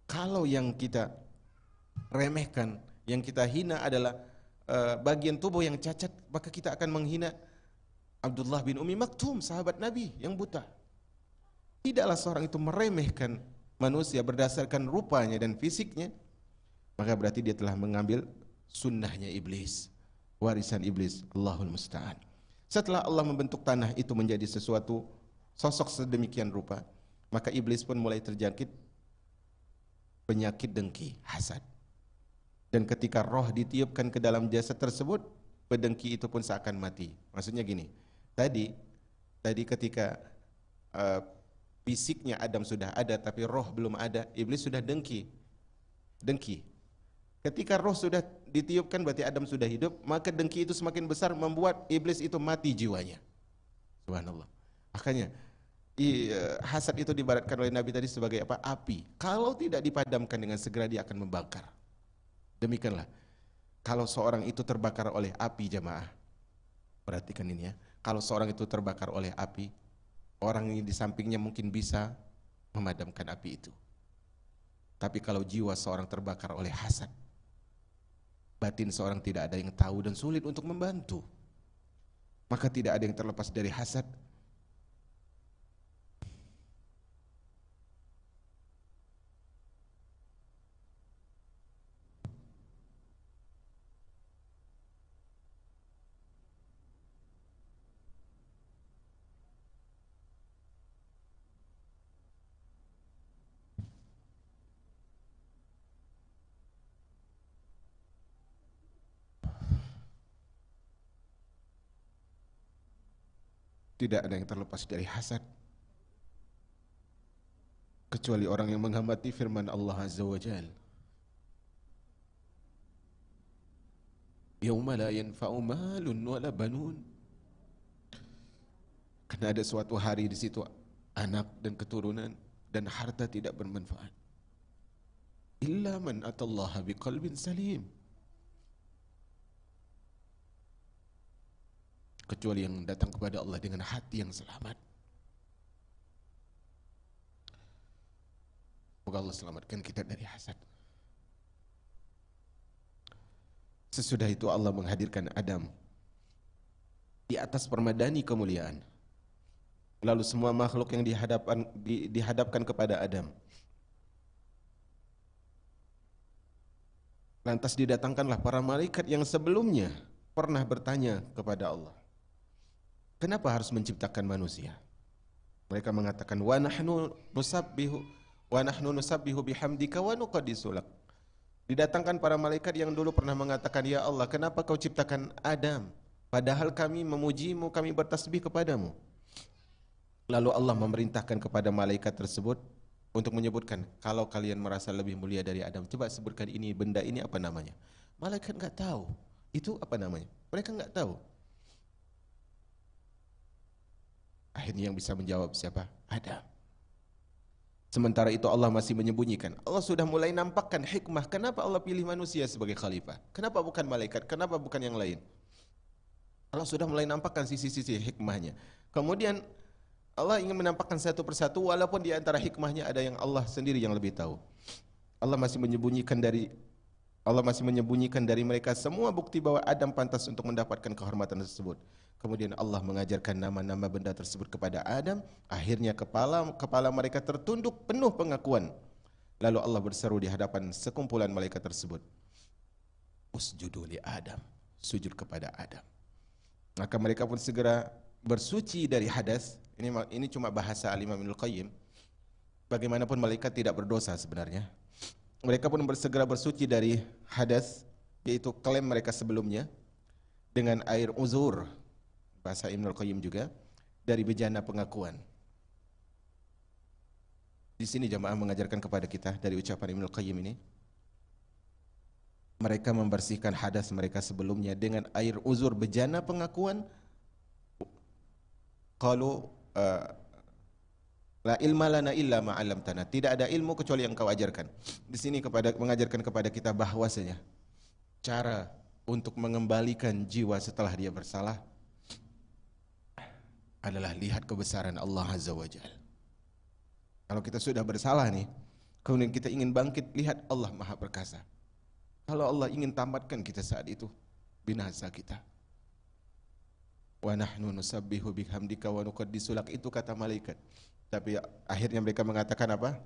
Kalau yang kita remehkan, yang kita hina adalah bagian tubuh yang cacat, maka kita akan menghina Abdullah bin Ummi Maktum, sahabat Nabi yang buta. Tidaklah seorang itu meremehkan manusia berdasarkan rupanya dan fisiknya, maka berarti dia telah mengambil sunnahnya Iblis, warisan Iblis. Allahul musta'an. Setelah Allah membentuk tanah itu menjadi sesuatu sosok sedemikian rupa, maka Iblis pun mulai terjangkit penyakit dengki, hasad. Dan ketika roh ditiupkan ke dalam jasad tersebut, pedengki itu pun seakan mati. Maksudnya gini, tadi ketika fisiknya Adam sudah ada tapi roh belum ada, iblis sudah dengki. Ketika roh sudah ditiupkan berarti Adam sudah hidup, maka dengki itu semakin besar membuat iblis itu mati jiwanya. Subhanallah. Makanya hasad itu diibaratkan oleh Nabi tadi sebagai apa? Api. Kalau tidak dipadamkan dengan segera dia akan membakar. Demikianlah. Kalau seorang itu terbakar oleh api, jamaah, perhatikan ini ya. Kalau seorang itu terbakar oleh api, orang yang di sampingnya mungkin bisa memadamkan api itu. Tapi kalau jiwa seorang terbakar oleh hasad, batin seorang tidak ada yang tahu dan sulit untuk membantu. Maka tidak ada yang terlepas dari hasad. Tidak ada yang terlepas dari hasad kecuali orang yang menghormati firman Allah Azza wa Jalla. Yauma la yanfa'u malun wala banun. Karena ada suatu hari di situ anak dan keturunan dan harta tidak bermanfaat. Illa man atallaha biqalbin salim. Kecuali yang datang kepada Allah dengan hati yang selamat. Semoga Allah selamatkan kita dari hasad. Sesudah itu Allah menghadirkan Adam di atas permadani kemuliaan. Lalu semua makhluk yang dihadapkan kepada Adam. Lantas didatangkanlah para malaikat yang sebelumnya pernah bertanya kepada Allah, kenapa harus menciptakan manusia? Mereka mengatakan, wa nahnu nusabbihu bihamdika wa nuqaddisu lak. Didatangkan para malaikat yang dulu pernah mengatakan, ya Allah, kenapa kau ciptakan Adam? Padahal kami memujimu, kami bertasbih kepadamu. Lalu Allah memerintahkan kepada malaikat tersebut untuk menyebutkan, kalau kalian merasa lebih mulia dari Adam, coba sebutkan ini, benda ini apa namanya? Malaikat enggak tahu. Itu apa namanya? Mereka enggak tahu. Akhirnya yang bisa menjawab siapa? Adam. Sementara itu Allah masih menyembunyikan. Allah sudah mulai nampakkan hikmah. Kenapa Allah pilih manusia sebagai khalifah? Kenapa bukan malaikat? Kenapa bukan yang lain? Allah sudah mulai nampakkan sisi-sisi hikmahnya. Kemudian Allah ingin menampakkan satu persatu, walaupun di antara hikmahnya ada yang Allah sendiri yang lebih tahu. Allah masih menyembunyikan dari mereka semua bukti bahwa Adam pantas untuk mendapatkan kehormatan tersebut. Kemudian Allah mengajarkan nama-nama benda tersebut kepada Adam. Akhirnya kepala mereka tertunduk penuh pengakuan. Lalu Allah berseru di hadapan sekumpulan malaikat tersebut, usjudu li Adam, sujud kepada Adam. Maka mereka pun segera bersuci dari hadas. Ini cuma bahasa Al-Imam Ibnul Qayyim. Bagaimanapun malaikat tidak berdosa sebenarnya. Mereka pun segera bersuci dari hadas, yaitu klaim mereka sebelumnya, dengan air uzur, bahasa Ibnul Qayyim juga, dari bejana pengakuan. Di sini jamaah mengajarkan kepada kita dari ucapan Ibnul Qayyim ini, mereka membersihkan hadas mereka sebelumnya dengan air uzur bejana pengakuan. Qalu la ilma lana illa ma 'allamtana. Tidak ada ilmu kecuali yang kau ajarkan. Di sini mengajarkan kepada kita bahwasanya cara untuk mengembalikan jiwa setelah dia bersalah adalah lihat kebesaran Allah Azza wa Jalla. Kalau kita sudah bersalah nih, kemudian kita ingin bangkit, lihat Allah Maha Perkasa. Kalau Allah ingin tamatkan kita saat itu, binasa kita. Wa nahnu nusabbihu bihamdika wa nuqaddisu lak, itu kata malaikat. Tapi akhirnya mereka mengatakan apa?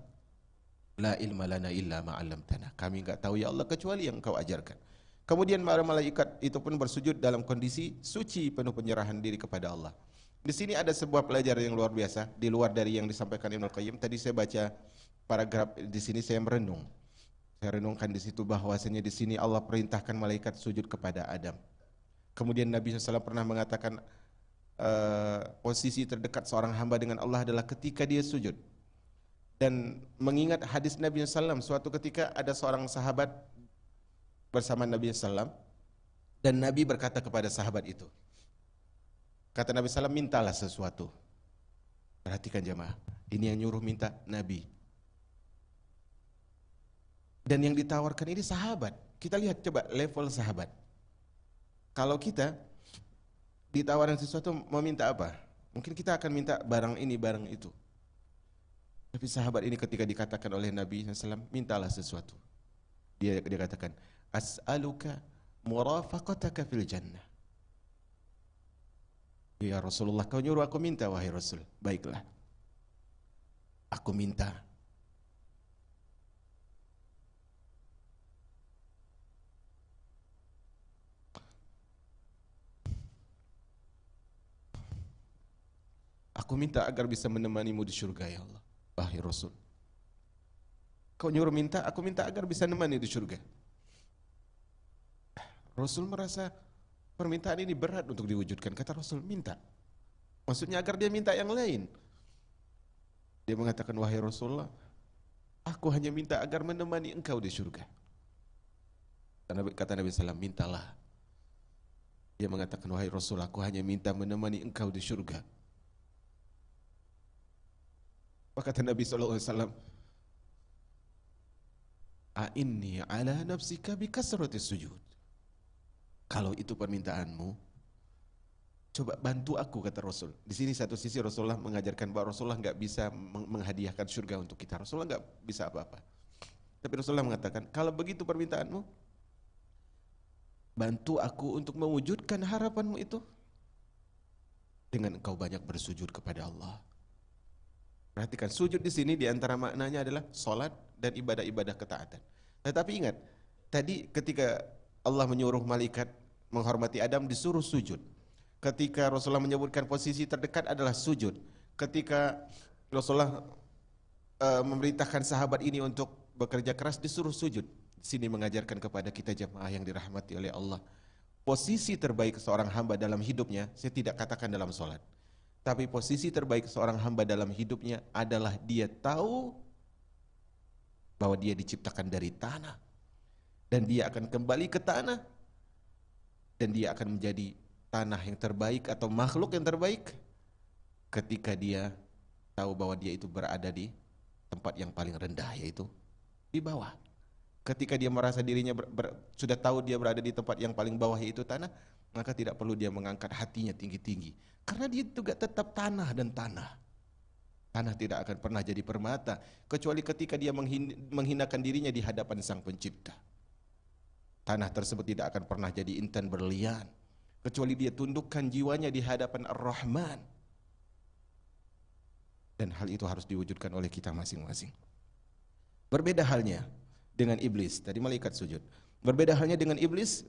La ilma lana illa ma 'allamtana. Kami enggak tahu ya Allah kecuali yang Kau ajarkan. Kemudian para malaikat itu pun bersujud dalam kondisi suci, penuh penyerahan diri kepada Allah. Di sini ada sebuah pelajaran yang luar biasa, di luar dari yang disampaikan Ibnu Qayyim. Tadi saya baca paragraf di sini, saya merenung. Saya renungkan di situ bahwasanya di sini Allah perintahkan malaikat sujud kepada Adam. Kemudian Nabi SAW pernah mengatakan posisi terdekat seorang hamba dengan Allah adalah ketika dia sujud. Dan mengingat hadis Nabi SAW, suatu ketika ada seorang sahabat bersama Nabi SAW, dan Nabi berkata kepada sahabat itu, kata Nabi SAW, mintalah sesuatu. Perhatikan jemaah, ini yang nyuruh minta Nabi. Dan yang ditawarkan ini sahabat. Kita lihat coba level sahabat. Kalau kita ditawarkan sesuatu mau minta apa? Mungkin kita akan minta barang ini, barang itu. Tapi sahabat ini ketika dikatakan oleh Nabi SAW, mintalah sesuatu. Dia katakan, as'aluka murafaqataka fil jannah. Ya Rasulullah, kau nyuruh aku minta, wahai Rasul. Baiklah, aku minta. Aku minta agar bisa menemanimu di surga, ya Allah. Wahai Rasul, kau nyuruh minta, aku minta agar bisa menemani di surga. Rasul merasa permintaan ini berat untuk diwujudkan. Kata Rasul, minta. Maksudnya agar dia minta yang lain. Dia mengatakan, wahai Rasulullah, aku hanya minta agar menemani engkau di surga. Kata Nabi SAW, mintalah. Dia mengatakan, wahai Rasul, aku hanya minta menemani engkau di surga. Maka kata Nabi SAW, a'inni ala nafsika bikasratis sujud. Kalau itu permintaanmu, coba bantu aku, kata Rasul. Di sini satu sisi Rasulullah mengajarkan bahwa Rasulullah nggak bisa menghadiahkan surga untuk kita. Rasulullah nggak bisa apa-apa. Tapi Rasulullah mengatakan, kalau begitu permintaanmu, bantu aku untuk mewujudkan harapanmu itu dengan engkau banyak bersujud kepada Allah. Perhatikan, sujud di sini diantara maknanya adalah solat dan ibadah-ibadah ketaatan. Tetapi ingat, tadi ketika Allah menyuruh malaikat menghormati Adam disuruh sujud. Ketika Rasulullah menyebutkan posisi terdekat adalah sujud. Ketika Rasulullah memerintahkan sahabat ini untuk bekerja keras disuruh sujud. Di sini mengajarkan kepada kita jemaah yang dirahmati oleh Allah, posisi terbaik seorang hamba dalam hidupnya, saya tidak katakan dalam solat, tapi posisi terbaik seorang hamba dalam hidupnya adalah dia tahu bahwa dia diciptakan dari tanah dan dia akan kembali ke tanah dan dia akan menjadi tanah yang terbaik atau makhluk yang terbaik ketika dia tahu bahwa dia itu berada di tempat yang paling rendah, yaitu di bawah. Ketika dia merasa dirinya sudah tahu dia berada di tempat yang paling bawah, yaitu tanah, maka tidak perlu dia mengangkat hatinya tinggi-tinggi, karena dia juga tetap tanah dan tanah. Tanah tidak akan pernah jadi permata kecuali ketika dia menghinakan dirinya di hadapan Sang Pencipta. Tanah tersebut tidak akan pernah jadi intan berlian kecuali dia tundukkan jiwanya di hadapan Ar-Rahman. Dan hal itu harus diwujudkan oleh kita masing-masing. Berbeda halnya dengan iblis, tadi malaikat sujud. Berbeda halnya dengan iblis,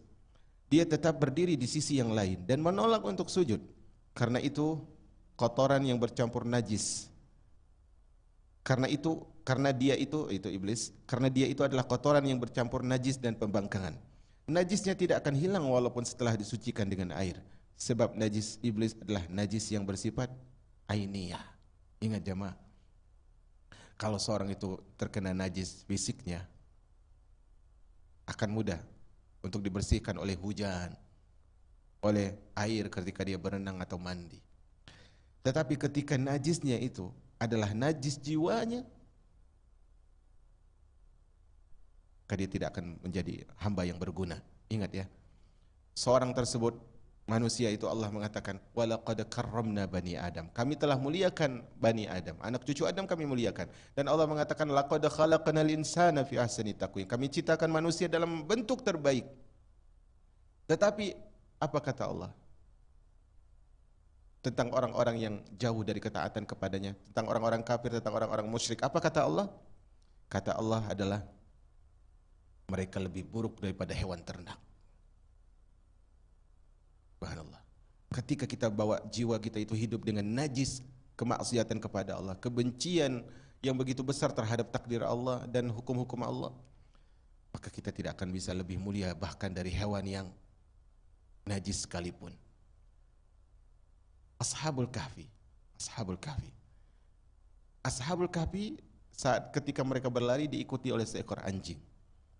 dia tetap berdiri di sisi yang lain dan menolak untuk sujud. Karena itu kotoran yang bercampur najis. Karena dia itu iblis, karena dia itu adalah kotoran yang bercampur najis dan pembangkangan. Najisnya tidak akan hilang walaupun setelah disucikan dengan air. Sebab najis iblis adalah najis yang bersifat ainiyah. Ingat jemaah, kalau seorang itu terkena najis fisiknya, akan mudah untuk dibersihkan oleh hujan, oleh air ketika dia berenang atau mandi. Tetapi ketika najisnya itu adalah najis jiwanya, maka dia tidak akan menjadi hamba yang berguna. Ingat ya, seorang tersebut, manusia itu Allah mengatakan, walaqad karramna bani Adam. Kami telah muliakan bani Adam, anak cucu Adam kami muliakan. Dan Allah mengatakan, laqad khalaqnal insana fi ahsani taqwim. Kami ciptakan manusia dalam bentuk terbaik. Tetapi apa kata Allah tentang orang-orang yang jauh dari ketaatan kepadanya, tentang orang-orang kafir, tentang orang-orang musyrik? Apa kata Allah? Kata Allah adalah mereka lebih buruk daripada hewan ternak. Subhanallah. Ketika kita bawa jiwa kita itu hidup dengan najis kemaksiatan kepada Allah, kebencian yang begitu besar terhadap takdir Allah dan hukum-hukum Allah, maka kita tidak akan bisa lebih mulia bahkan dari hewan yang najis sekalipun. Ashabul Kahfi. Ashabul Kahfi. Ashabul Kahfi saat ketika mereka berlari diikuti oleh seekor anjing.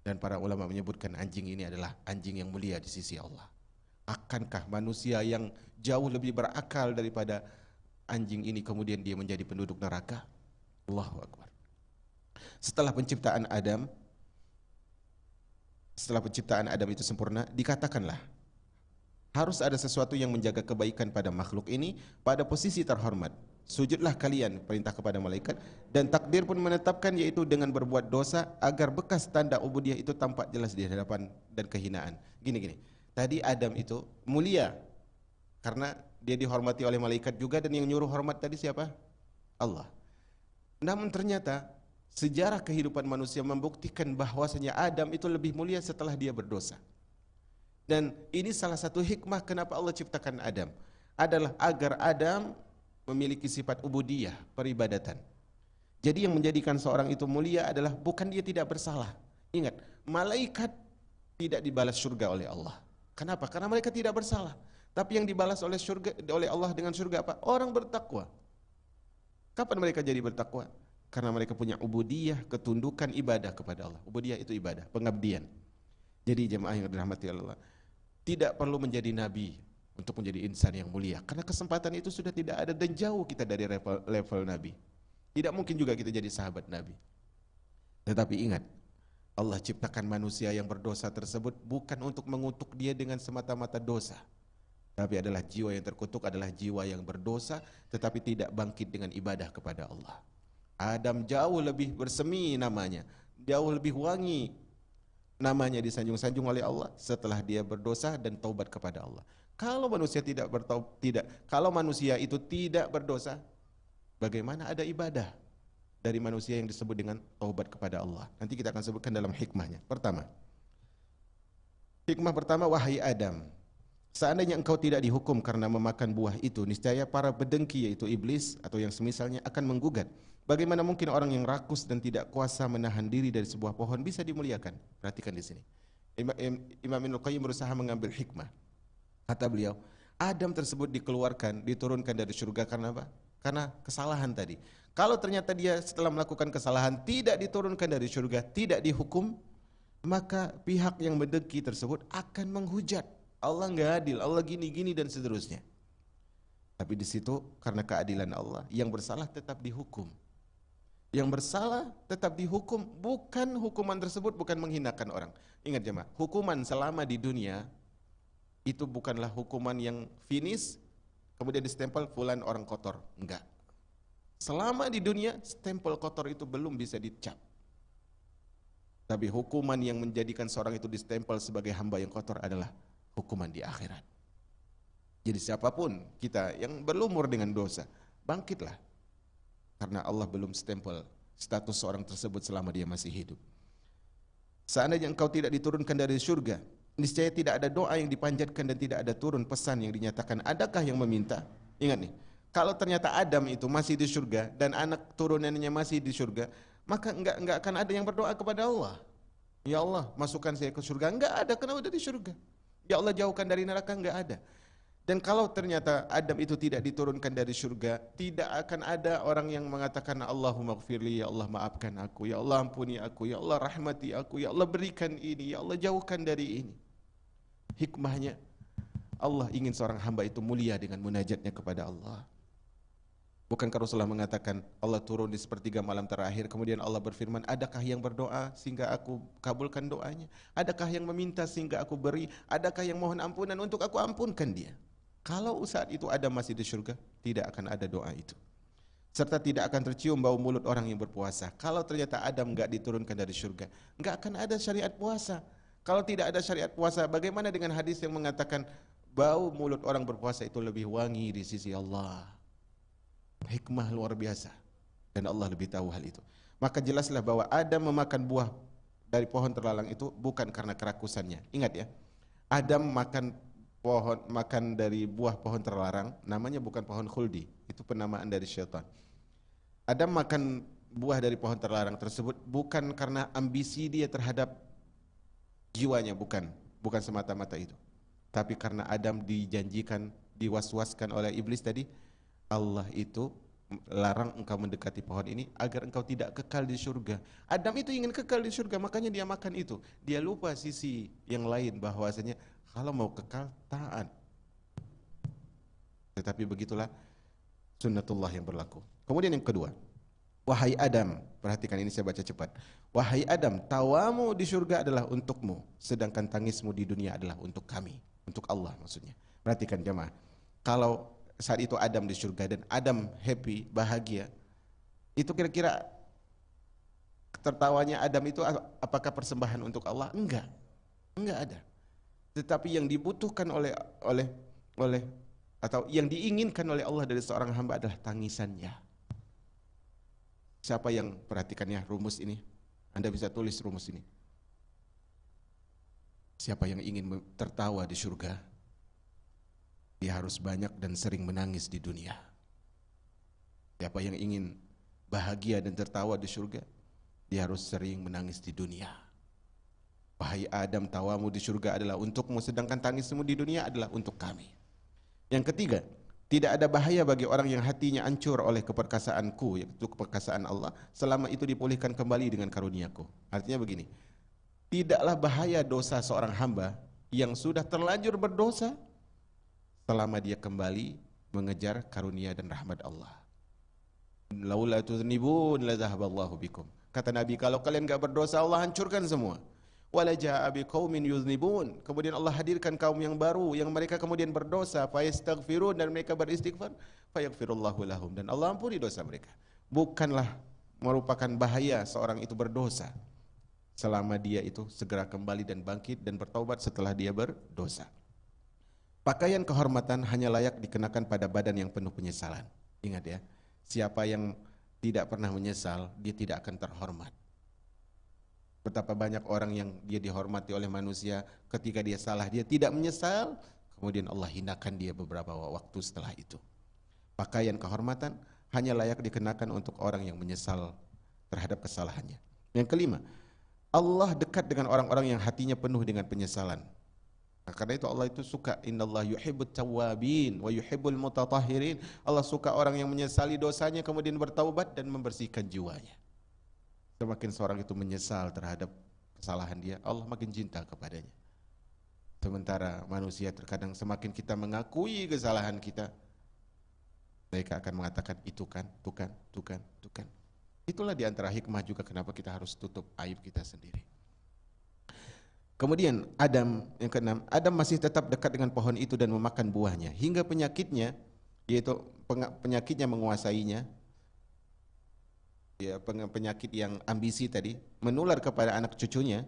Dan para ulama menyebutkan anjing ini adalah anjing yang mulia di sisi Allah. Akankah manusia yang jauh lebih berakal daripada anjing ini kemudian dia menjadi penduduk neraka? Allahu Akbar. Setelah penciptaan Adam itu sempurna, dikatakanlah harus ada sesuatu yang menjaga kebaikan pada makhluk ini pada posisi terhormat. Sujudlah kalian, perintah kepada malaikat, dan takdir pun menetapkan yaitu dengan berbuat dosa agar bekas tanda ubudiyah itu tampak jelas di hadapan dan kehinaan. Gini. Tadi Adam itu mulia karena dia dihormati oleh malaikat juga, dan yang nyuruh hormat tadi siapa? Allah. Namun ternyata sejarah kehidupan manusia membuktikan bahwasanya Adam itu lebih mulia setelah dia berdosa. Dan ini salah satu hikmah kenapa Allah ciptakan Adam, adalah agar Adam memiliki sifat ubudiyah, peribadatan. Jadi yang menjadikan seorang itu mulia adalah bukan dia tidak bersalah. Ingat, malaikat tidak dibalas surga oleh Allah. Kenapa? Karena mereka tidak bersalah. Tapi yang dibalas oleh Allah dengan surga apa? Orang bertakwa. Kapan mereka jadi bertakwa? Karena mereka punya ubudiyah, ketundukan, ibadah kepada Allah. Ubudiyah itu ibadah, pengabdian. Jadi jemaah yang dirahmati Allah, tidak perlu menjadi nabi untuk menjadi insan yang mulia, karena kesempatan itu sudah tidak ada dan jauh kita dari level nabi. Tidak mungkin juga kita jadi sahabat nabi. Tetapi ingat, Allah ciptakan manusia yang berdosa tersebut bukan untuk mengutuk dia dengan semata-mata dosa, tapi adalah jiwa yang terkutuk adalah jiwa yang berdosa tetapi tidak bangkit dengan ibadah kepada Allah. Adam jauh lebih bersemi namanya, jauh lebih wangi namanya, disanjung-sanjung oleh Allah setelah dia berdosa dan taubat kepada Allah. Kalau manusia kalau manusia itu tidak berdosa, bagaimana ada ibadah dari manusia yang disebut dengan taubat kepada Allah? Nanti kita akan sebutkan dalam hikmahnya. Hikmah pertama, wahai Adam, seandainya engkau tidak dihukum karena memakan buah itu, niscaya para pedengki yaitu iblis atau yang semisalnya akan menggugat. Bagaimana mungkin orang yang rakus dan tidak kuasa menahan diri dari sebuah pohon bisa dimuliakan? Perhatikan di sini. Imam Ibnul Qayyim berusaha mengambil hikmah. Kata beliau, Adam tersebut diturunkan dari surga karena apa? Karena kesalahan tadi. Kalau ternyata dia setelah melakukan kesalahan tidak diturunkan dari surga, tidak dihukum, maka pihak yang mendengki tersebut akan menghujat. Allah nggak adil, Allah gini dan seterusnya. Tapi di situ karena keadilan Allah, yang bersalah tetap dihukum. Yang bersalah tetap dihukum, bukan hukuman tersebut bukan menghinakan orang. Ingat jemaah, hukuman selama di dunia itu bukanlah hukuman yang finish kemudian distempel fulan orang kotor, enggak. Selama di dunia stempel kotor itu belum bisa dicap. Tapi hukuman yang menjadikan seorang itu distempel sebagai hamba yang kotor adalah hukuman di akhirat. Jadi siapapun kita yang berlumur dengan dosa, bangkitlah. Karena Allah belum stempel status seorang tersebut selama dia masih hidup. Seandainya engkau tidak diturunkan dari surga, niscaya tidak ada doa yang dipanjatkan dan tidak ada turun pesan yang dinyatakan. Adakah yang meminta? Ingat nih, kalau ternyata Adam itu masih di surga dan anak turunannya masih di surga, maka enggak akan ada yang berdoa kepada Allah. Ya Allah, masukkan saya ke surga. Enggak ada, karena udah di surga. Ya Allah, jauhkan dari neraka, enggak ada. Dan kalau ternyata Adam itu tidak diturunkan dari surga, tidak akan ada orang yang mengatakan Allahumma gfirli, ya Allah maafkan aku, ya Allah ampuni aku, ya Allah rahmati aku, ya Allah berikan ini, ya Allah jauhkan dari ini. Hikmahnya, Allah ingin seorang hamba itu mulia dengan munajatnya kepada Allah. Bukankah Rasulullah mengatakan Allah turun di sepertiga malam terakhir, kemudian Allah berfirman, adakah yang berdoa sehingga aku kabulkan doanya? Adakah yang meminta sehingga aku beri? Adakah yang mohon ampunan untuk aku ampunkan dia? Kalau saat itu Adam masih di surga, tidak akan ada doa itu. Serta tidak akan tercium bau mulut orang yang berpuasa. Kalau ternyata Adam enggak diturunkan dari surga, enggak akan ada syariat puasa. Kalau tidak ada syariat puasa, bagaimana dengan hadis yang mengatakan bau mulut orang berpuasa itu lebih wangi di sisi Allah? Hikmah luar biasa. Dan Allah lebih tahu hal itu. Maka jelaslah bahwa Adam memakan buah dari pohon terlarang itu bukan karena kerakusannya. Ingat ya, Adam makan dari buah pohon terlarang, namanya bukan pohon khuldi, itu penamaan dari syaitan. Adam makan buah dari pohon terlarang tersebut bukan karena ambisi dia terhadap jiwanya, bukan semata-mata itu. Tapi karena Adam dijanjikan, diwaswaskan oleh iblis tadi, Allah itu larang engkau mendekati pohon ini agar engkau tidak kekal di surga. Adam itu ingin kekal di surga, makanya dia makan itu. Dia lupa sisi yang lain, bahwasanya kalau mau kekal taat. Tetapi begitulah sunnatullah yang berlaku. Kemudian yang kedua, wahai Adam, perhatikan ini saya baca cepat. Wahai Adam, tawamu di surga adalah untukmu, sedangkan tangismu di dunia adalah untuk kami, untuk Allah maksudnya. Perhatikan jemaah, kalau saat itu Adam di surga dan Adam happy, bahagia, itu kira-kira tertawanya Adam itu apakah persembahan untuk Allah? Enggak ada. Tetapi yang dibutuhkan oleh atau yang diinginkan oleh Allah dari seorang hamba adalah tangisannya. Siapa yang perhatikannya rumus ini? Anda bisa tulis rumus ini. Siapa yang ingin tertawa di surga, dia harus banyak dan sering menangis di dunia. Siapa yang ingin bahagia dan tertawa di surga, dia harus sering menangis di dunia. Wahai Adam, tawamu di surga adalah untukmu, sedangkan tangismu di dunia adalah untuk kami. Yang ketiga, tidak ada bahaya bagi orang yang hatinya hancur oleh keperkasaanku, yaitu keperkasaan Allah, selama itu dipulihkan kembali dengan karuniaku. Artinya begini, tidaklah bahaya dosa seorang hamba yang sudah terlanjur berdosa selama dia kembali mengejar karunia dan rahmat Allah. Laula tuznibun la zahaballahu bikum. Kata Nabi, kalau kalian enggak berdosa, Allah hancurkan semua. Wala jaa biqaumin yuznibun. Kemudian Allah hadirkan kaum yang baru yang mereka kemudian berdosa, fayastaghfirun, dan mereka beristighfar, fayaghfirullahu lahum, dan Allah ampuni dosa mereka. Bukanlah merupakan bahaya seorang itu berdosa selama dia itu segera kembali dan bangkit dan bertaubat setelah dia berdosa. Pakaian kehormatan hanya layak dikenakan pada badan yang penuh penyesalan. Ingat ya, siapa yang tidak pernah menyesal, dia tidak akan terhormat. Betapa banyak orang yang dia dihormati oleh manusia, ketika dia salah dia tidak menyesal, kemudian Allah hinakan dia beberapa waktu setelah itu. Pakaian kehormatan hanya layak dikenakan untuk orang yang menyesal terhadap kesalahannya. Yang kelima, Allah dekat dengan orang-orang yang hatinya penuh dengan penyesalan. Nah, karena itu Allah itu suka, innallaha yuhibbut tawwabin wa yuhibbul mutatahhirin. Allah suka orang yang menyesali dosanya kemudian bertaubat dan membersihkan jiwanya. Semakin seorang itu menyesal terhadap kesalahan dia, Allah makin cinta kepadanya. Sementara manusia terkadang semakin kita mengakui kesalahan kita, mereka akan mengatakan itu kan, tukan. Itulah diantara hikmah juga kenapa kita harus tutup aib kita sendiri. Kemudian Adam, yang keenam, Adam masih tetap dekat dengan pohon itu dan memakan buahnya hingga penyakitnya, yaitu penyakitnya menguasainya, ya, penyakit yang ambisi tadi menular kepada anak cucunya.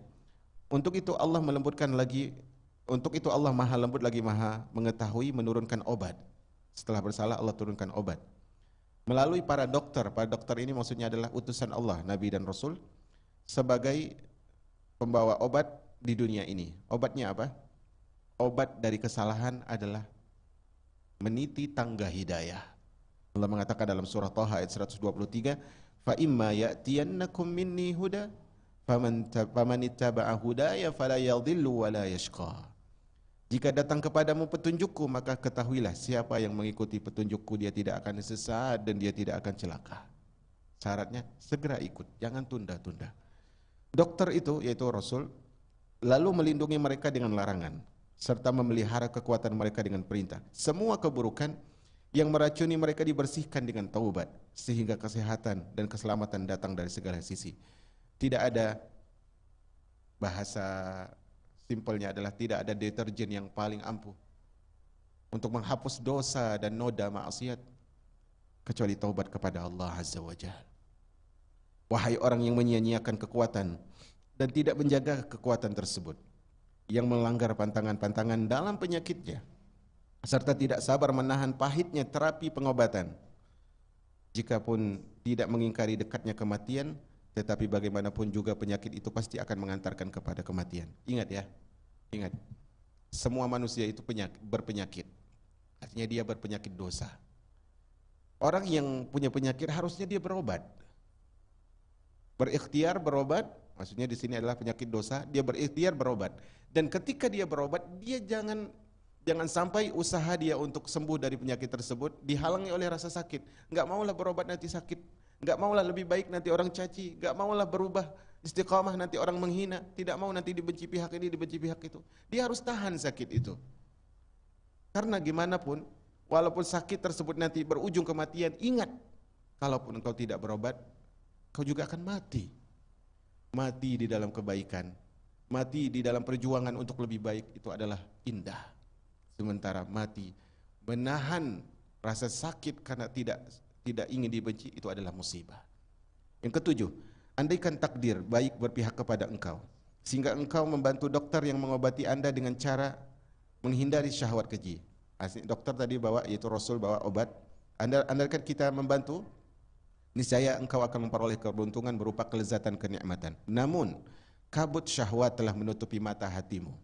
Untuk itu Allah melembutkan lagi, untuk itu Allah maha lembut lagi maha mengetahui menurunkan obat. Setelah bersalah Allah turunkan obat melalui para dokter. Para dokter ini maksudnya adalah utusan Allah, Nabi dan Rasul, sebagai pembawa obat di dunia ini. Obatnya apa? Obat dari kesalahan adalah meniti tangga hidayah. Allah mengatakan dalam surah Thaha ayat 123, fa imma ya'tiyannakum minni huda faman ittaba'a hudaya fala yadhillu wa la yashqa. Jika datang kepadamu petunjukku, maka ketahuilah siapa yang mengikuti petunjukku dia tidak akan sesat dan dia tidak akan celaka. Syaratnya segera ikut, jangan tunda-tunda. Dokter itu yaitu Rasul lalu melindungi mereka dengan larangan serta memelihara kekuatan mereka dengan perintah. Semua keburukan yang meracuni mereka dibersihkan dengan taubat, sehingga kesehatan dan keselamatan datang dari segala sisi. Tidak ada, bahasa simpelnya adalah tidak ada deterjen yang paling ampuh untuk menghapus dosa dan noda maksiat kecuali taubat kepada Allah Azza wa Jalla. Wahai orang yang menyia-nyiakan kekuatan dan tidak menjaga kekuatan tersebut, yang melanggar pantangan-pantangan dalam penyakitnya, serta tidak sabar menahan pahitnya terapi pengobatan, jikapun tidak mengingkari dekatnya kematian, tetapi bagaimanapun juga penyakit itu pasti akan mengantarkan kepada kematian. Ingat ya, ingat, semua manusia itu berpenyakit, artinya dia berpenyakit dosa. Orang yang punya penyakit harusnya dia berobat, berikhtiar berobat. Maksudnya di sini adalah penyakit dosa, dia berikhtiar berobat. Dan ketika dia berobat, dia jangan Jangan sampai usaha dia untuk sembuh dari penyakit tersebut dihalangi oleh rasa sakit. Enggak maulah berobat nanti sakit. Enggak maulah lebih baik nanti orang caci. Enggak maulah berubah istiqamah nanti orang menghina. Tidak mau nanti dibenci pihak ini, dibenci pihak itu. Dia harus tahan sakit itu. Karena gimana pun, walaupun sakit tersebut nanti berujung kematian, ingat, kalaupun engkau tidak berobat, kau juga akan mati. Mati di dalam kebaikan, mati di dalam perjuangan untuk lebih baik, itu adalah indah. Sementara mati menahan rasa sakit karena tidak ingin dibenci, itu adalah musibah. Yang ketujuh, andaikan takdir baik berpihak kepada engkau, sehingga engkau membantu dokter yang mengobati anda dengan cara menghindari syahwat keji. Dokter tadi bawa, yaitu Rasul bawa obat. Andaikan kita membantu, niscaya engkau akan memperoleh keberuntungan berupa kelezatan kenikmatan. Namun kabut syahwat telah menutupi mata hatimu,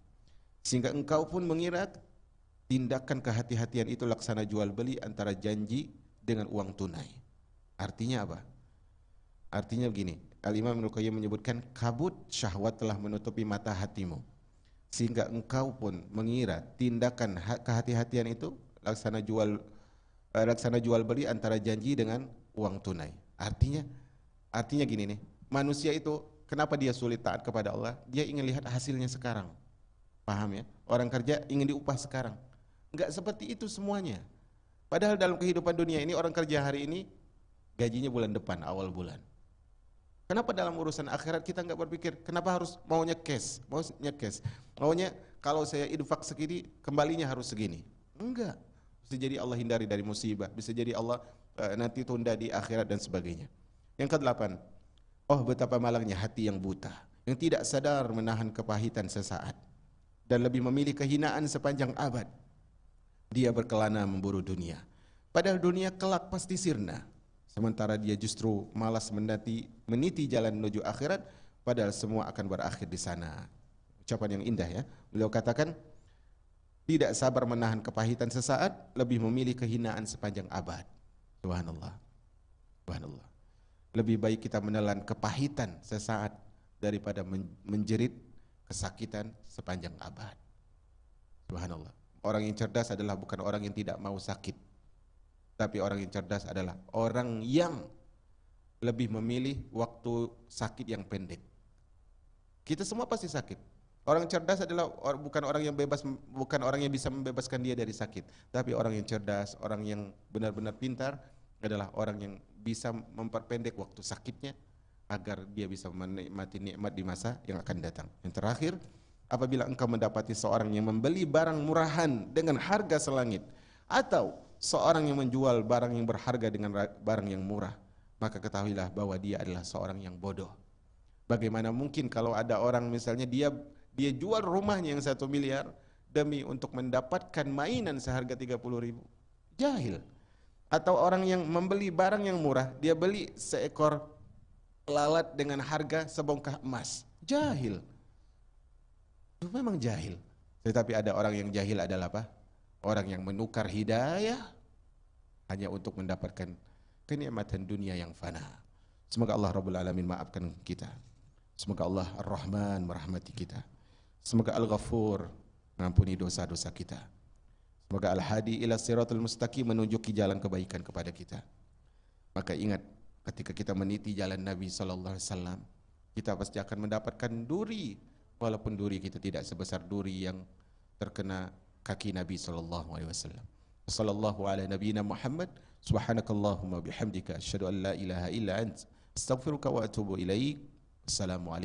sehingga engkau pun mengira tindakan kehati-hatian itu laksana jual beli antara janji dengan uang tunai. Artinya apa? Artinya begini, Al-Imam Ibnu Qayyim menyebutkan kabut syahwat telah menutupi mata hatimu, sehingga engkau pun mengira tindakan kehati-hatian itu laksana jual beli antara janji dengan uang tunai. Artinya gini nih, manusia itu kenapa dia sulit taat kepada Allah? Dia ingin lihat hasilnya sekarang. Paham ya? Orang kerja ingin diupah sekarang. Enggak seperti itu semuanya. Padahal dalam kehidupan dunia ini orang kerja hari ini gajinya bulan depan, awal bulan. Kenapa dalam urusan akhirat kita enggak berpikir kenapa harus maunya cash? Maunya kalau saya infak segini kembalinya harus segini. Enggak. Bisa jadi Allah hindari dari musibah, bisa jadi Allah nanti tunda di akhirat dan sebagainya. Yang kedelapan, oh betapa malangnya hati yang buta, yang tidak sadar menahan kepahitan sesaat dan lebih memilih kehinaan sepanjang abad. Dia berkelana memburu dunia, padahal dunia kelak pasti sirna. Sementara dia justru malas meniti jalan menuju akhirat, padahal semua akan berakhir di sana. Ucapan yang indah ya. Beliau katakan, tidak sabar menahan kepahitan sesaat, lebih memilih kehinaan sepanjang abad. Subhanallah. Subhanallah. Lebih baik kita menelan kepahitan sesaat daripada menjerit kesakitan sepanjang abad. Subhanallah. Orang yang cerdas adalah bukan orang yang tidak mau sakit, tapi orang yang cerdas adalah orang yang lebih memilih waktu sakit yang pendek. Kita semua pasti sakit. Orang cerdas adalah bukan orang yang bebas, bukan orang yang bisa membebaskan dia dari sakit, tapi orang yang cerdas, orang yang benar-benar pintar adalah orang yang bisa memperpendek waktu sakitnya agar dia bisa menikmati nikmat di masa yang akan datang. Yang terakhir, apabila engkau mendapati seorang yang membeli barang murahan dengan harga selangit, atau seorang yang menjual barang yang berharga dengan barang yang murah, maka ketahuilah bahwa dia adalah seorang yang bodoh. Bagaimana mungkin kalau ada orang misalnya dia jual rumahnya yang 1 miliar demi untuk mendapatkan mainan seharga 30.000? Jahil. Atau orang yang membeli barang yang murah, dia beli seekor lalat dengan harga sebongkah emas. Jahil. Itu memang jahil. Tetapi ada orang yang jahil adalah apa? Orang yang menukar hidayah hanya untuk mendapatkan kenikmatan dunia yang fana. Semoga Allah Rabbul Alamin maafkan kita. Semoga Allah Ar-Rahman merahmati kita. Semoga Al-Ghafur mengampuni dosa-dosa kita. Semoga Al-Hadi ila siratul mustaqim menunjuki jalan kebaikan kepada kita. Maka ingat, ketika kita meniti jalan Nabi SAW, kita pasti akan mendapatkan duri, walaupun duri kita tidak sebesar duri yang terkena kaki Nabi SAW. Sallallahu ala nabiyina Muhammad, subhanakallahumma bihamdika, asyhadu an la ilaha illa ant, astaghfiruka wa atubu ilaik. Assalamualaikum.